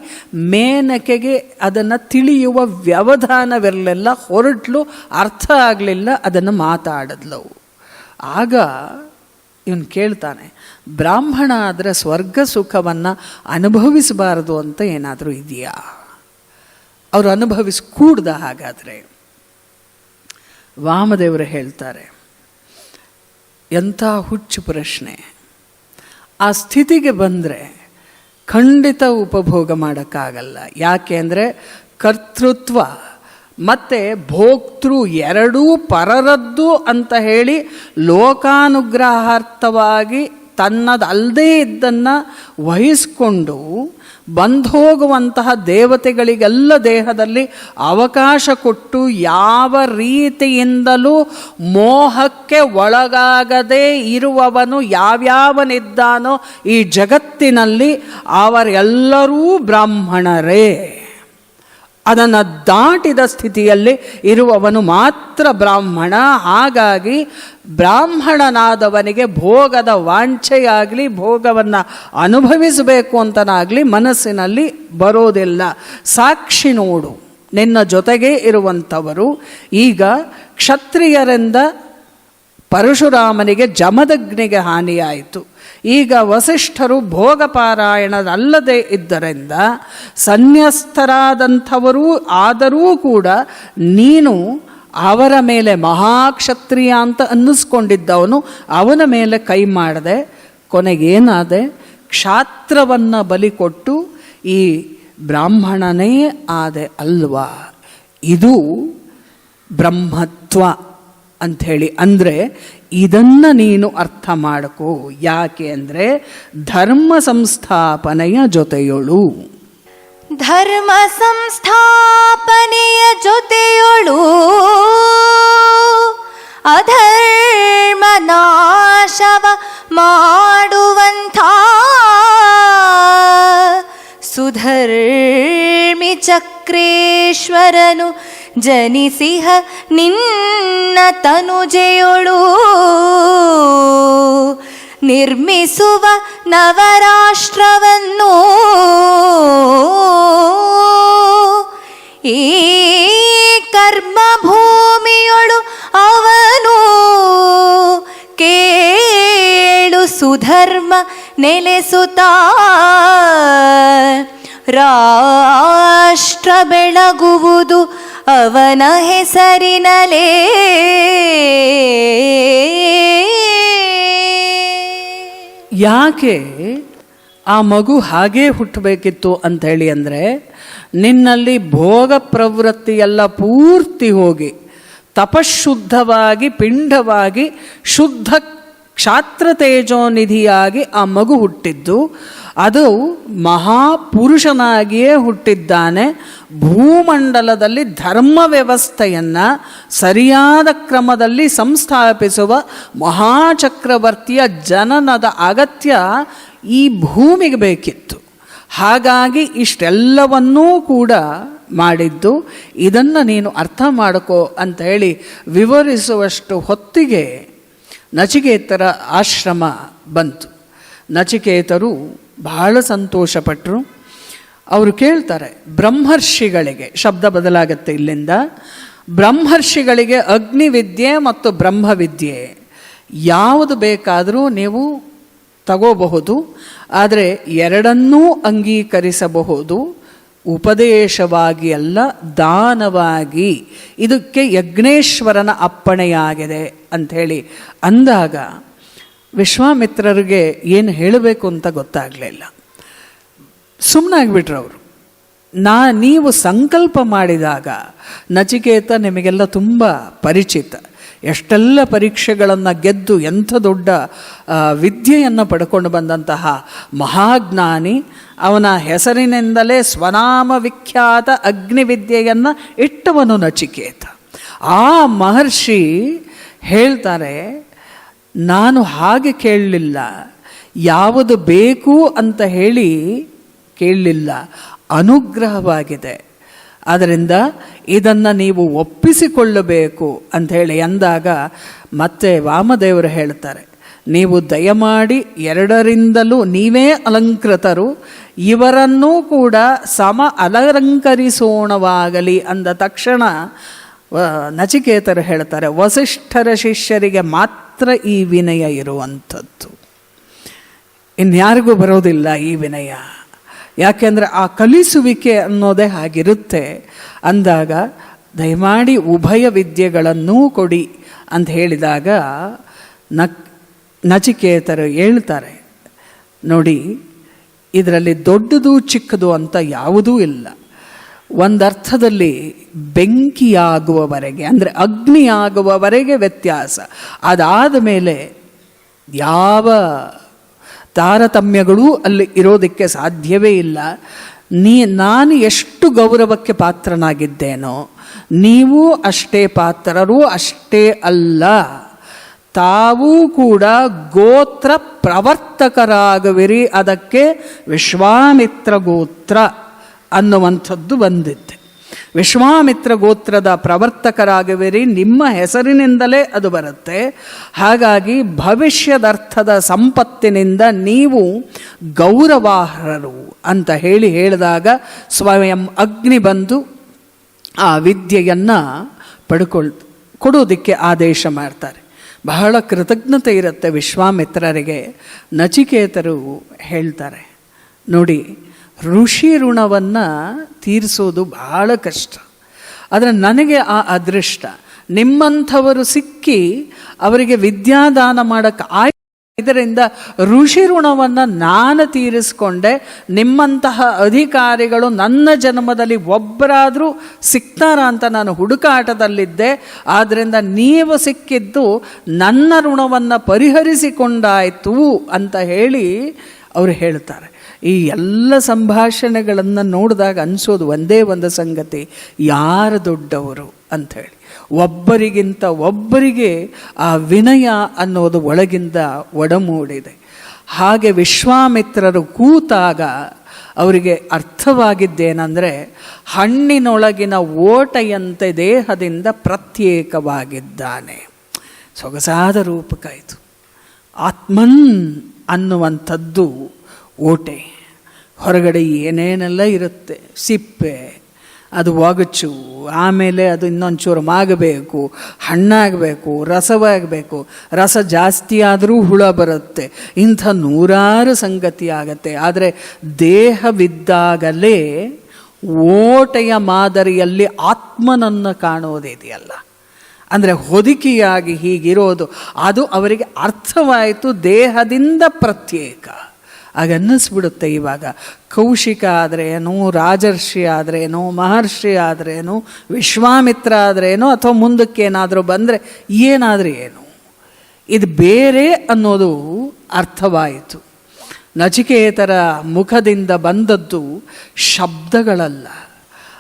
ಮೇನಕೆಗೆ ಅದನ್ನು ತಿಳಿಯುವ ವ್ಯವಧಾನವಿರಲಿಲ್ಲ, ಹೊರಟ್ಲು, ಅರ್ಥ ಆಗಲಿಲ್ಲ, ಅದನ್ನು ಮಾತಾಡಿದ್ಲವು. ಆಗ ಇವನು ಕೇಳ್ತಾನೆ, ಬ್ರಾಹ್ಮಣ ಆದರೆ ಸ್ವರ್ಗ ಸುಖವನ್ನು ಅನುಭವಿಸಬಾರದು ಅಂತ ಏನಾದರೂ ಇದೆಯಾ? ಅವರು ಅನುಭವಿಸ್ಕೂಡ್ದ? ಹಾಗಾದರೆ ವಾಮದೇವರು ಹೇಳ್ತಾರೆ, ಎಂಥ ಹುಚ್ಚು ಪ್ರಶ್ನೆ. ಆ ಸ್ಥಿತಿಗೆ ಬಂದರೆ ಖಂಡಿತ ಉಪಭೋಗ ಮಾಡೋಕ್ಕಾಗಲ್ಲ. ಯಾಕೆ ಅಂದರೆ ಕರ್ತೃತ್ವ ಮತ್ತು ಭೋಕ್ತೃ ಎರಡೂ ಪರರದ್ದು ಅಂತ ಹೇಳಿ ಲೋಕಾನುಗ್ರಹಾರ್ಥವಾಗಿ ತನ್ನದಲ್ಲದೇ ಇದ್ದನ್ನು ವಹಿಸ್ಕೊಂಡು ಬಂದೋಗುವಂತಹ ದೇವತೆಗಳಿಗೆಲ್ಲ ದೇಹದಲ್ಲಿ ಅವಕಾಶ ಕೊಟ್ಟು ಯಾವ ರೀತಿಯಿಂದಲೂ ಮೋಹಕ್ಕೆ ಒಳಗಾಗದೇ ಇರುವವನು ಯಾವ್ಯಾವನಿದ್ದಾನೋ ಈ ಜಗತ್ತಿನಲ್ಲಿ ಅವರೆಲ್ಲರೂ ಬ್ರಾಹ್ಮಣರೇ. ಅದನ್ನು ದಾಟಿದ ಸ್ಥಿತಿಯಲ್ಲಿ ಇರುವವನು ಮಾತ್ರ ಬ್ರಾಹ್ಮಣ. ಹಾಗಾಗಿ ಬ್ರಾಹ್ಮಣನಾದವನಿಗೆ ಭೋಗದ ವಾಂಛೆಯಾಗಲಿ ಭೋಗವನ್ನು ಅನುಭವಿಸಬೇಕು ಅಂತನಾಗಲಿ ಮನಸ್ಸಿನಲ್ಲಿ ಬರೋದಿಲ್ಲ. ಸಾಕ್ಷಿ ನೋಡು, ನಿನ್ನ ಜೊತೆಗೇ ಇರುವಂಥವರು. ಈಗ ಕ್ಷತ್ರಿಯರಿಂದ ಪರಶುರಾಮನಿಗೆ ಜಮದಗ್ನಿಗೆ ಹಾನಿಯಾಯಿತು. ಈಗ ವಸಿಷ್ಠರು ಭೋಗಪಾರಾಯಣದಲ್ಲದೆ ಇದ್ದರಿಂದ ಸನ್ಯಸ್ತರಾದಂಥವರೂ ಆದರೂ ಕೂಡ ನೀನು ಅವರ ಮೇಲೆ ಮಹಾಕ್ಷತ್ರಿಯ ಅಂತ ಅನ್ನಿಸ್ಕೊಂಡಿದ್ದವನು ಅವನ ಮೇಲೆ ಕೈ ಮಾಡದೆ ಕೊನೆಗೇನಾದೆ? ಕ್ಷಾತ್ರವನ್ನು ಬಲಿ ಕೊಟ್ಟು ಈ ಬ್ರಾಹ್ಮಣನೇ ಆದೆ ಅಲ್ವಾ? ಇದು ಬ್ರಹ್ಮತ್ವ ಅಂಥೇಳಿ. ಅಂದರೆ ಇದನ್ನು ನೀನು ಅರ್ಥ ಮಾಡಕೋ. ಯಾಕೆ ಅಂದರೆ ಧರ್ಮ ಸಂಸ್ಥಾಪನೆಯ ಜೊತೆಯೊಳು, ಧರ್ಮ ಸಂಸ್ಥಾಪನೆಯ ಜೊತೆಯೊಳು ಅಧರ್ಮ ನಾಶವ ಮಾಡುವಂಥ ಸುಧರ್ಮಿ ಚಕ್ರೇಶ್ವರನು ಜನಿಸಿಹ ನಿನ್ನ ತನುಜೆಯೊಳು ನಿರ್ಮಿಸುವ ನವರಾಷ್ಟ್ರವನ್ನು ಈ ಕರ್ಮಭೂಮಿಯೊಳು ಅವನು ಕೇಳು ಸುಧರ್ಮ ನೆಲೆಸುತ್ತಾ ರಾಷ್ಟ್ರ ಬೆಳಗುವುದು ಅವನ ಹೆಸರಿನಲೇ. ಯಾಕೆ ಆ ಮಗು ಹಾಗೇ ಹುಟ್ಟಬೇಕಿತ್ತು ಅಂಥೇಳಿ ಅಂದರೆ ನಿನ್ನಲ್ಲಿ ಭೋಗ ಪ್ರವೃತ್ತಿಯೆಲ್ಲ ಪೂರ್ತಿ ಹೋಗಿ ತಪಶುದ್ಧವಾಗಿ ಪಿಂಡವಾಗಿ ಶುದ್ಧ ಕ್ಷಾತ್ರ ತೇಜೋನಿಧಿಯಾಗಿ ಆ ಮಗು ಹುಟ್ಟಿದ್ದು. ಅದು ಮಹಾಪುರುಷನಾಗಿಯೇ ಹುಟ್ಟಿದ್ದಾನೆ. ಭೂಮಂಡಲದಲ್ಲಿ ಧರ್ಮ ವ್ಯವಸ್ಥೆಯನ್ನು ಸರಿಯಾದ ಕ್ರಮದಲ್ಲಿ ಸಂಸ್ಥಾಪಿಸುವ ಮಹಾಚಕ್ರವರ್ತಿಯ ಜನನದ ಅಗತ್ಯ ಈ ಭೂಮಿಗೆ ಬೇಕಿತ್ತು. ಹಾಗಾಗಿ ಇಷ್ಟೆಲ್ಲವನ್ನೂ ಕೂಡ ಮಾಡಿದ್ದು ಇದನ್ನು ನೀನು ಅರ್ಥ ಮಾಡಿಕೋ ಅಂತ ಹೇಳಿ ವಿವರಿಸುವಷ್ಟು ಹೊತ್ತಿಗೆ ನಚಿಕೇತರ ಆಶ್ರಮ ಬಂತು. ನಚಿಕೇತರು ಬಹಳ ಸಂತೋಷಪಟ್ಟರು. ಅವರು ಕೇಳ್ತಾರೆ, ಬ್ರಹ್ಮರ್ಷಿಗಳಿಗೆ, ಶಬ್ದ ಬದಲಾಗತ್ತೆ ಇಲ್ಲಿಂದ, ಬ್ರಹ್ಮರ್ಷಿಗಳಿಗೆ ಅಗ್ನಿವಿದ್ಯೆ ಮತ್ತು ಬ್ರಹ್ಮವಿದ್ಯೆ ಯಾವುದು ಬೇಕಾದರೂ ನೀವು ತಗೋಬಹುದು, ಆದರೆ ಎರಡನ್ನೂ ಅಂಗೀಕರಿಸಬಹುದು, ಉಪದೇಶವಾಗಿ ಅಲ್ಲ, ದಾನವಾಗಿ. ಇದಕ್ಕೆ ಯಜ್ಞೇಶ್ವರನ ಅಪ್ಪಣೆಯಾಗಿದೆ ಅಂಥೇಳಿ ಅಂದಾಗ ವಿಶ್ವಾಮಿತ್ರರಿಗೆ ಏನು ಹೇಳಬೇಕು ಅಂತ ಗೊತ್ತಾಗಲಿಲ್ಲ. ಸುಮ್ಮನಾಗ್ಬಿಟ್ರು ಅವರು. ನೀವು ಸಂಕಲ್ಪ ಮಾಡಿದಾಗ, ನಚಿಕೇತ ನಿಮಗೆಲ್ಲ ತುಂಬ ಪರಿಚಿತ, ಎಷ್ಟೆಲ್ಲ ಪರೀಕ್ಷೆಗಳನ್ನು ಗೆದ್ದು ಎಂಥ ದೊಡ್ಡ ವಿದ್ಯೆಯನ್ನು ಪಡ್ಕೊಂಡು ಬಂದಂತಹ ಮಹಾಜ್ಞಾನಿ, ಅವನ ಹೆಸರಿನಿಂದಲೇ ಸ್ವನಾಮ ವಿಖ್ಯಾತ ಅಗ್ನಿವಿದ್ಯೆಯನ್ನು ಇಟ್ಟವನು ನಚಿಕೇತ. ಆ ಮಹರ್ಷಿ ಹೇಳ್ತಾರೆ, ನಾನು ಹಾಗೆ ಕೇಳಲಿಲ್ಲ, ಯಾವುದು ಬೇಕು ಅಂತ ಹೇಳಿ ಕೇಳಲಿಲ್ಲ, ಅನುಗ್ರಹವಾಗಿದೆ, ಆದ್ದರಿಂದ ಇದನ್ನು ನೀವು ಒಪ್ಪಿಸಿಕೊಳ್ಳಬೇಕು ಅಂಥೇಳಿ ಅಂದಾಗ ಮತ್ತೆ ವಾಮದೇವರು ಹೇಳ್ತಾರೆ, ನೀವು ದಯಮಾಡಿ ಎರಡರಿಂದಲೂ ನೀವೇ ಅಲಂಕೃತರು, ಇವರನ್ನೂ ಕೂಡ ಸಮ ಅಲಂಕರಿಸೋಣವಾಗಲಿ ಅಂದ ತಕ್ಷಣ ನಚಿಕೇತರು ಹೇಳ್ತಾರೆ, ವಸಿಷ್ಠರ ಶಿಷ್ಯರಿಗೆ ಮಾತ್ರ ಈ ವಿನಯ ಇರುವಂಥದ್ದು, ಇನ್ಯಾರಿಗೂ ಬರೋದಿಲ್ಲ ಈ ವಿನಯ. ಯಾಕೆಂದರೆ ಆ ಕಲಿಸುವಿಕೆ ಅನ್ನೋದೇ ಹಾಗಿರುತ್ತೆ. ಅಂದಾಗ ದಯಮಾಡಿ ಉಭಯ ವಿದ್ಯೆಗಳನ್ನೂ ಕೊಡಿ ಅಂತ ಹೇಳಿದಾಗ ನಚಿಕೇತರು ಹೇಳ್ತಾರೆ, ನೋಡಿ, ಇದರಲ್ಲಿ ದೊಡ್ಡದು ಚಿಕ್ಕದು ಅಂತ ಯಾವುದೂ ಇಲ್ಲ. ಒಂದರ್ಥದಲ್ಲಿ ಬೆಂಕಿಯಾಗುವವರೆಗೆ, ಅಂದರೆ ಅಗ್ನಿಯಾಗುವವರೆಗೆ ವ್ಯತ್ಯಾಸ, ಅದಾದ ಮೇಲೆ ಯಾವ ತಾರತಮ್ಯಗಳೂ ಅಲ್ಲಿ ಇರೋದಕ್ಕೆ ಸಾಧ್ಯವೇ ಇಲ್ಲ. ನಾನು ಎಷ್ಟು ಗೌರವಕ್ಕೆ ಪಾತ್ರನಾಗಿದ್ದೇನೋ ನೀವು ಅಷ್ಟೇ ಪಾತ್ರರು, ಅಷ್ಟೇ ಅಲ್ಲ, ತಾವೂ ಕೂಡ ಗೋತ್ರ ಪ್ರವರ್ತಕರಾಗುವಿರಿ. ಅದಕ್ಕೆ ವಿಶ್ವಾಮಿತ್ರ ಗೋತ್ರ ಅನ್ನುವಂಥದ್ದು ಬಂದಿತ್ತೆ. ವಿಶ್ವಾಮಿತ್ರ ಗೋತ್ರದ ಪ್ರವರ್ತಕರಾಗುವಿರಿ, ನಿಮ್ಮ ಹೆಸರಿನಿಂದಲೇ ಅದು ಬರುತ್ತೆ. ಹಾಗಾಗಿ ಭವಿಷ್ಯದರ್ಥದ ಸಂಪತ್ತಿನಿಂದ ನೀವು ಗೌರವಾರ್ಹರು ಅಂತ ಹೇಳಿದಾಗ ಸ್ವಯಂ ಅಗ್ನಿ ಬಂದು ಆ ವಿದ್ಯೆಯನ್ನು ಕೊಡೋದಕ್ಕೆ ಆದೇಶ ಮಾಡ್ತಾರೆ. ಬಹಳ ಕೃತಜ್ಞತೆ ಇರುತ್ತೆ ವಿಶ್ವಾಮಿತ್ರರಿಗೆ. ನಚಿಕೇತರು ಹೇಳ್ತಾರೆ, ನೋಡಿ, ಋಷಿ ಋಣವನ್ನು ತೀರಿಸೋದು ಬಹಳ ಕಷ್ಟ, ಆದರೆ ನನಗೆ ಆ ಅದೃಷ್ಟ, ನಿಮ್ಮಂಥವರು ಸಿಕ್ಕಿ ಅವರಿಗೆ ವಿದ್ಯಾದಾನ ಮಾಡೋಕ್ಕೆ ಇದರಿಂದ ಋಷಿ ಋಣವನ್ನು ನಾನು ತೀರಿಸ್ಕೊಂಡೆ. ನಿಮ್ಮಂತಹ ಅಧಿಕಾರಿಗಳು ನನ್ನ ಜನ್ಮದಲ್ಲಿ ಒಬ್ಬರಾದರೂ ಸಿಗ್ತಾರ ಅಂತ ನಾನು ಹುಡುಕಾಟದಲ್ಲಿದ್ದೆ. ಆದ್ದರಿಂದ ನೀವು ಸಿಕ್ಕಿದ್ದು ನನ್ನ ಋಣವನ್ನು ಪರಿಹರಿಸಿಕೊಂಡಾಯಿತು ಅಂತ ಹೇಳಿ ಅವರು ಹೇಳ್ತಾರೆ. ಈ ಎಲ್ಲ ಸಂಭಾಷಣೆಗಳನ್ನು ನೋಡಿದಾಗ ಅನಿಸೋದು ಒಂದೇ ಒಂದು ಸಂಗತಿ, ಯಾರು ದೊಡ್ಡವರು ಅಂಥೇಳಿ. ಒಬ್ಬರಿಗಿಂತ ಒಬ್ಬರಿಗೆ ಆ ವಿನಯ ಅನ್ನೋದು ಒಳಗಿಂದ ಒಡಮೂಡಿದೆ. ಹಾಗೆ ವಿಶ್ವಾಮಿತ್ರರು ಕೂತಾಗ ಅವರಿಗೆ ಅರ್ಥವಾಗಿದ್ದೇನೆಂದರೆ, ಹಣ್ಣಿನೊಳಗಿನ ಓಟೆಯಂತೆ ದೇಹದಿಂದ ಪ್ರತ್ಯೇಕವಾಗಿದ್ದಾನೆ. ಸೊಗಸಾದ ರೂಪಕಾಯಿತು. ಆತ್ಮನ್ ಅನ್ನುವಂಥದ್ದು ಓಟೆ, ಹೊರಗಡೆ ಏನೇನೆಲ್ಲ ಇರುತ್ತೆ, ಸಿಪ್ಪೆ, ಅದು ಒಗಚು, ಆಮೇಲೆ ಅದು ಇನ್ನೊಂಚೂರು ಮಾಗಬೇಕು, ಹಣ್ಣಾಗಬೇಕು, ರಸವಾಗಬೇಕು, ರಸ ಜಾಸ್ತಿ ಆದರೂ ಹುಳ ಬರುತ್ತೆ, ಇಂಥ ನೂರಾರು ಸಂಗತಿ ಆಗತ್ತೆ. ಆದರೆ ದೇಹವಿದ್ದಾಗಲೇ ಓಟೆಯ ಮಾದರಿಯಲ್ಲಿ ಆತ್ಮನನ್ನು ಕಾಣೋದಿದೆಯಲ್ಲ, ಅಂದರೆ ಹೊದಿಕೆಯಾಗಿ ಹೀಗಿರೋದು, ಅದು ಅವರಿಗೆ ಅರ್ಥವಾಯಿತು, ದೇಹದಿಂದ ಪ್ರತ್ಯೇಕ. ಆಗನ್ನಿಸ್ಬಿಡುತ್ತೆ. ಇವಾಗ ಕೌಶಿಕ ಆದ್ರೇನು, ರಾಜರ್ಷಿ ಆದ್ರೇನು, ಮಹರ್ಷಿ ಆದ್ರೇನು, ವಿಶ್ವಾಮಿತ್ರ ಆದ್ರೇನು, ಅಥವಾ ಮುಂದಕ್ಕೇನಾದರೂ ಬಂದರೆ ಏನಾದರೂ ಏನು, ಇದು ಬೇರೆ ಅನ್ನೋದು ಅರ್ಥವಾಯಿತು. ನಚಿಕೇತರ ಮುಖದಿಂದ ಬಂದದ್ದು ಶಬ್ದಗಳಲ್ಲ,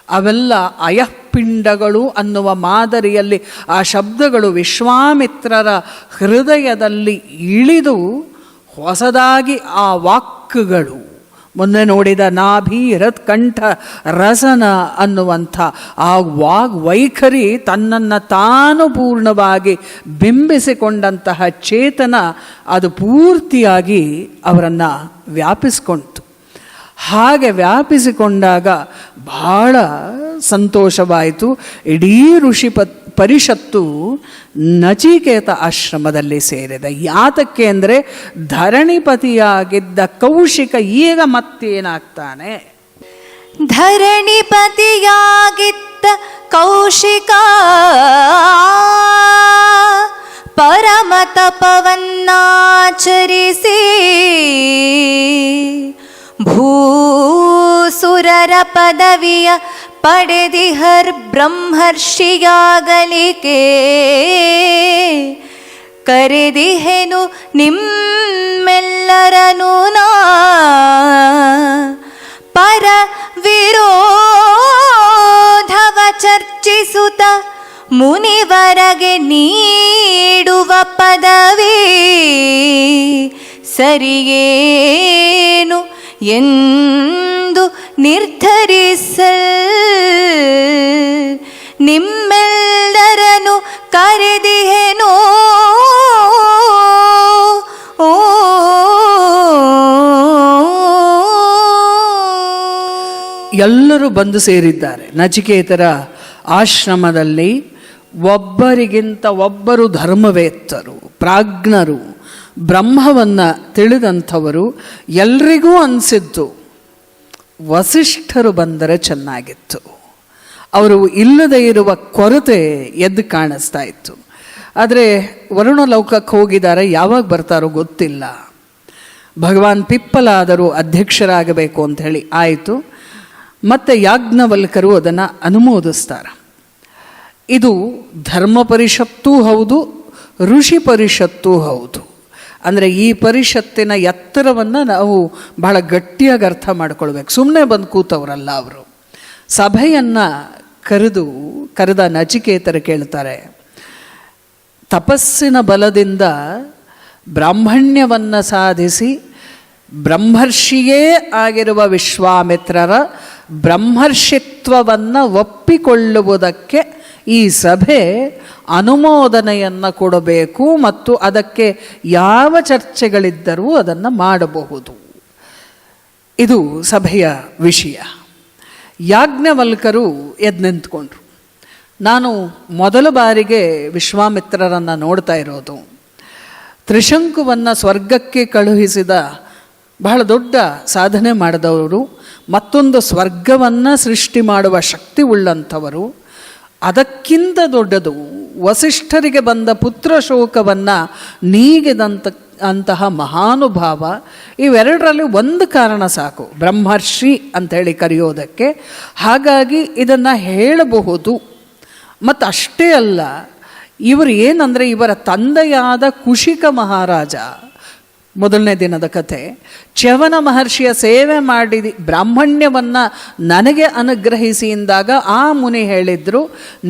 ಅವೆಲ್ಲ ಅಯಃಪಿಂಡಗಳು ಅನ್ನುವ ಮಾದರಿಯಲ್ಲಿ ಆ ಶಬ್ದಗಳು ವಿಶ್ವಾಮಿತ್ರರ ಹೃದಯದಲ್ಲಿ ಇಳಿದು ಹೊಸದಾಗಿ ಆ ವಾಕ್ಗಳು ಮೊನ್ನೆ ನೋಡಿದ ನಾಭಿ ಹೃತ್ಕಂಠ ರಸನ ಅನ್ನುವಂಥ ಆ ವಾಗ್ವೈಖರಿ ತನ್ನನ್ನು ತಾನು ಪೂರ್ಣವಾಗಿ ಬಿಂಬಿಸಿಕೊಂಡಂತಹ ಚೇತನ ಅದು ಪೂರ್ತಿಯಾಗಿ ಅವರನ್ನು ವ್ಯಾಪಿಸಿಕೊಂಡಿತು. ಹಾಗೆ ವ್ಯಾಪಿಸಿಕೊಂಡಾಗ ಬಹಳ ಸಂತೋಷವಾಯಿತು. ಇಡೀ ಋಷಿ ಪರಿಷತ್ತು ನಚಿಕೇತ ಆಶ್ರಮದಲ್ಲಿ ಸೇರಿದೆ. ಯಾತಕ್ಕೆ ಅಂದರೆ ಧರಣಿಪತಿಯಾಗಿದ್ದ ಕೌಶಿಕ ಈಗ ಮತ್ತೇನಾಗ್ತಾನೆ? ಧರಣಿಪತಿಯಾಗಿದ್ದ ಕೌಶಿಕ ಪರಮ ತಪವನ್ನಾಚರಿಸಿ ಭೂಸುರರ ಪದವಿಯ ಪಡೆದಿಹರ್ ಬ್ರಹ್ಮರ್ಷಿಯಾಗಲಿಕೆ ಕರೆದಿಹೆನು ನಿಮ್ಮೆಲ್ಲರನು ನಾ ಪರ ವಿರೋಧವ ಚರ್ಚಿಸುತ್ತ ಮುನಿವರಗೆ ನೀಡುವ ಪದವಿ ಸರಿಯೇನು ಎಂದು ನಿರ್ಧರಿಸಲ್ ನಿಮ್ಮೆಲ್ಲರನು ಕರೆದಿಹೆನೋ. ಎಲ್ಲರೂ ಬಂದು ಸೇರಿದ್ದಾರೆ ನಚಿಕೇತರ ಆಶ್ರಮದಲ್ಲಿ. ಒಬ್ಬರಿಗಿಂತ ಒಬ್ಬರು ಧರ್ಮವೇತ್ತರು, ಪ್ರಾಜ್ಞರು, ಬ್ರಹ್ಮವನ್ನು ತಿಳಿದಂಥವರು. ಎಲ್ರಿಗೂ ಅನಿಸಿದ್ದು ವಸಿಷ್ಠರು ಬಂದರೆ ಚೆನ್ನಾಗಿತ್ತು. ಅವರು ಇಲ್ಲದೆ ಇರುವ ಕೊರತೆ ಎದ್ದು ಕಾಣಿಸ್ತಾ ಇತ್ತು. ಆದರೆ ವರುಣ ಲೋಕಕ್ಕೆ ಹೋಗಿದ್ದಾರೆ, ಯಾವಾಗ ಬರ್ತಾರೋ ಗೊತ್ತಿಲ್ಲ. ಭಗವಾನ್ ಪಿಪ್ಪಲಾದರೂ ಅಧ್ಯಕ್ಷರಾಗಬೇಕು ಅಂಥೇಳಿ ಆಯಿತು. ಮತ್ತು ಯಾಜ್ಞವಲ್ಕರು ಅದನ್ನು ಅನುಮೋದಿಸ್ತಾರೆ. ಇದು ಧರ್ಮ ಪರಿಷತ್ತೂ ಹೌದು, ಋಷಿ ಪರಿಷತ್ತೂ ಹೌದು. ಅಂದರೆ ಈ ಪರಿಷತ್ತಿನ ಎತ್ತರವನ್ನು ನಾವು ಬಹಳ ಗಟ್ಟಿಯಾಗಿ ಅರ್ಥ ಮಾಡ್ಕೊಳ್ಬೇಕು. ಸುಮ್ಮನೆ ಬಂದು ಕೂತವರಲ್ಲ ಅವರು. ಸಭೆಯನ್ನು ಕರೆದ ನಚಿಕೇತರು ಕೇಳ್ತಾರೆ, ತಪಸ್ಸಿನ ಬಲದಿಂದ ಬ್ರಾಹ್ಮಣ್ಯವನ್ನು ಸಾಧಿಸಿ ಬ್ರಹ್ಮರ್ಷಿಯೇ ಆಗಿರುವ ವಿಶ್ವಾಮಿತ್ರರ ಬ್ರಹ್ಮರ್ಷಿತ್ವವನ್ನು ಒಪ್ಪಿಕೊಳ್ಳುವುದಕ್ಕೆ ಈ ಸಭೆ ಅನುಮೋದನೆಯನ್ನು ಕೊಡಬೇಕು ಮತ್ತು ಅದಕ್ಕೆ ಯಾವ ಚರ್ಚೆಗಳಿದ್ದರೂ ಅದನ್ನು ಮಾಡಬಹುದು. ಇದು ಸಭೆಯ ವಿಷಯ. ಯಾಜ್ಞವಲ್ಕರು ಎದ್ದು ನಿಂತ್ಕೊಂಡ್ರು. ನಾನು ಮೊದಲ ಬಾರಿಗೆ ವಿಶ್ವಾಮಿತ್ರರನ್ನು ನೋಡ್ತಾ ಇರೋದು. ತ್ರಿಶಂಕುವನ್ನು ಸ್ವರ್ಗಕ್ಕೆ ಕಳುಹಿಸಿದ ಬಹಳ ದೊಡ್ಡ ಸಾಧನೆ ಮಾಡಿದವರು, ಮತ್ತೊಂದು ಸ್ವರ್ಗವನ್ನು ಸೃಷ್ಟಿ ಮಾಡುವ ಶಕ್ತಿ ಉಳ್ಳಂಥವರು. ಅದಕ್ಕಿಂತ ದೊಡ್ಡದು ವಸಿಷ್ಠರಿಗೆ ಬಂದ ಪುತ್ರ ಶೋಕವನ್ನು ನೀಗಿದಂತಹ ಮಹಾನುಭಾವ. ಇವೆರಡರಲ್ಲಿ ಒಂದು ಕಾರಣ ಸಾಕು ಬ್ರಹ್ಮರ್ಷಿ ಅಂಥೇಳಿ ಕರೆಯೋದಕ್ಕೆ. ಹಾಗಾಗಿ ಇದನ್ನು ಹೇಳಬಹುದು. ಮತ್ತು ಅಷ್ಟೇ ಅಲ್ಲ, ಇವರು ಏನಂದರೆ ಇವರ ತಂದೆಯಾದ ಕುಶಿಕ ಮಹಾರಾಜ, ಮೊದಲನೇ ದಿನದ ಕಥೆ, ಚ್ಯವನ ಮಹರ್ಷಿಯ ಸೇವೆ ಮಾಡಿ ಬ್ರಾಹ್ಮಣ್ಯವನ್ನು ನನಗೆ ಅನುಗ್ರಹಿಸಿ ಎಂದಾಗ ಆ ಮುನಿ ಹೇಳಿದರು,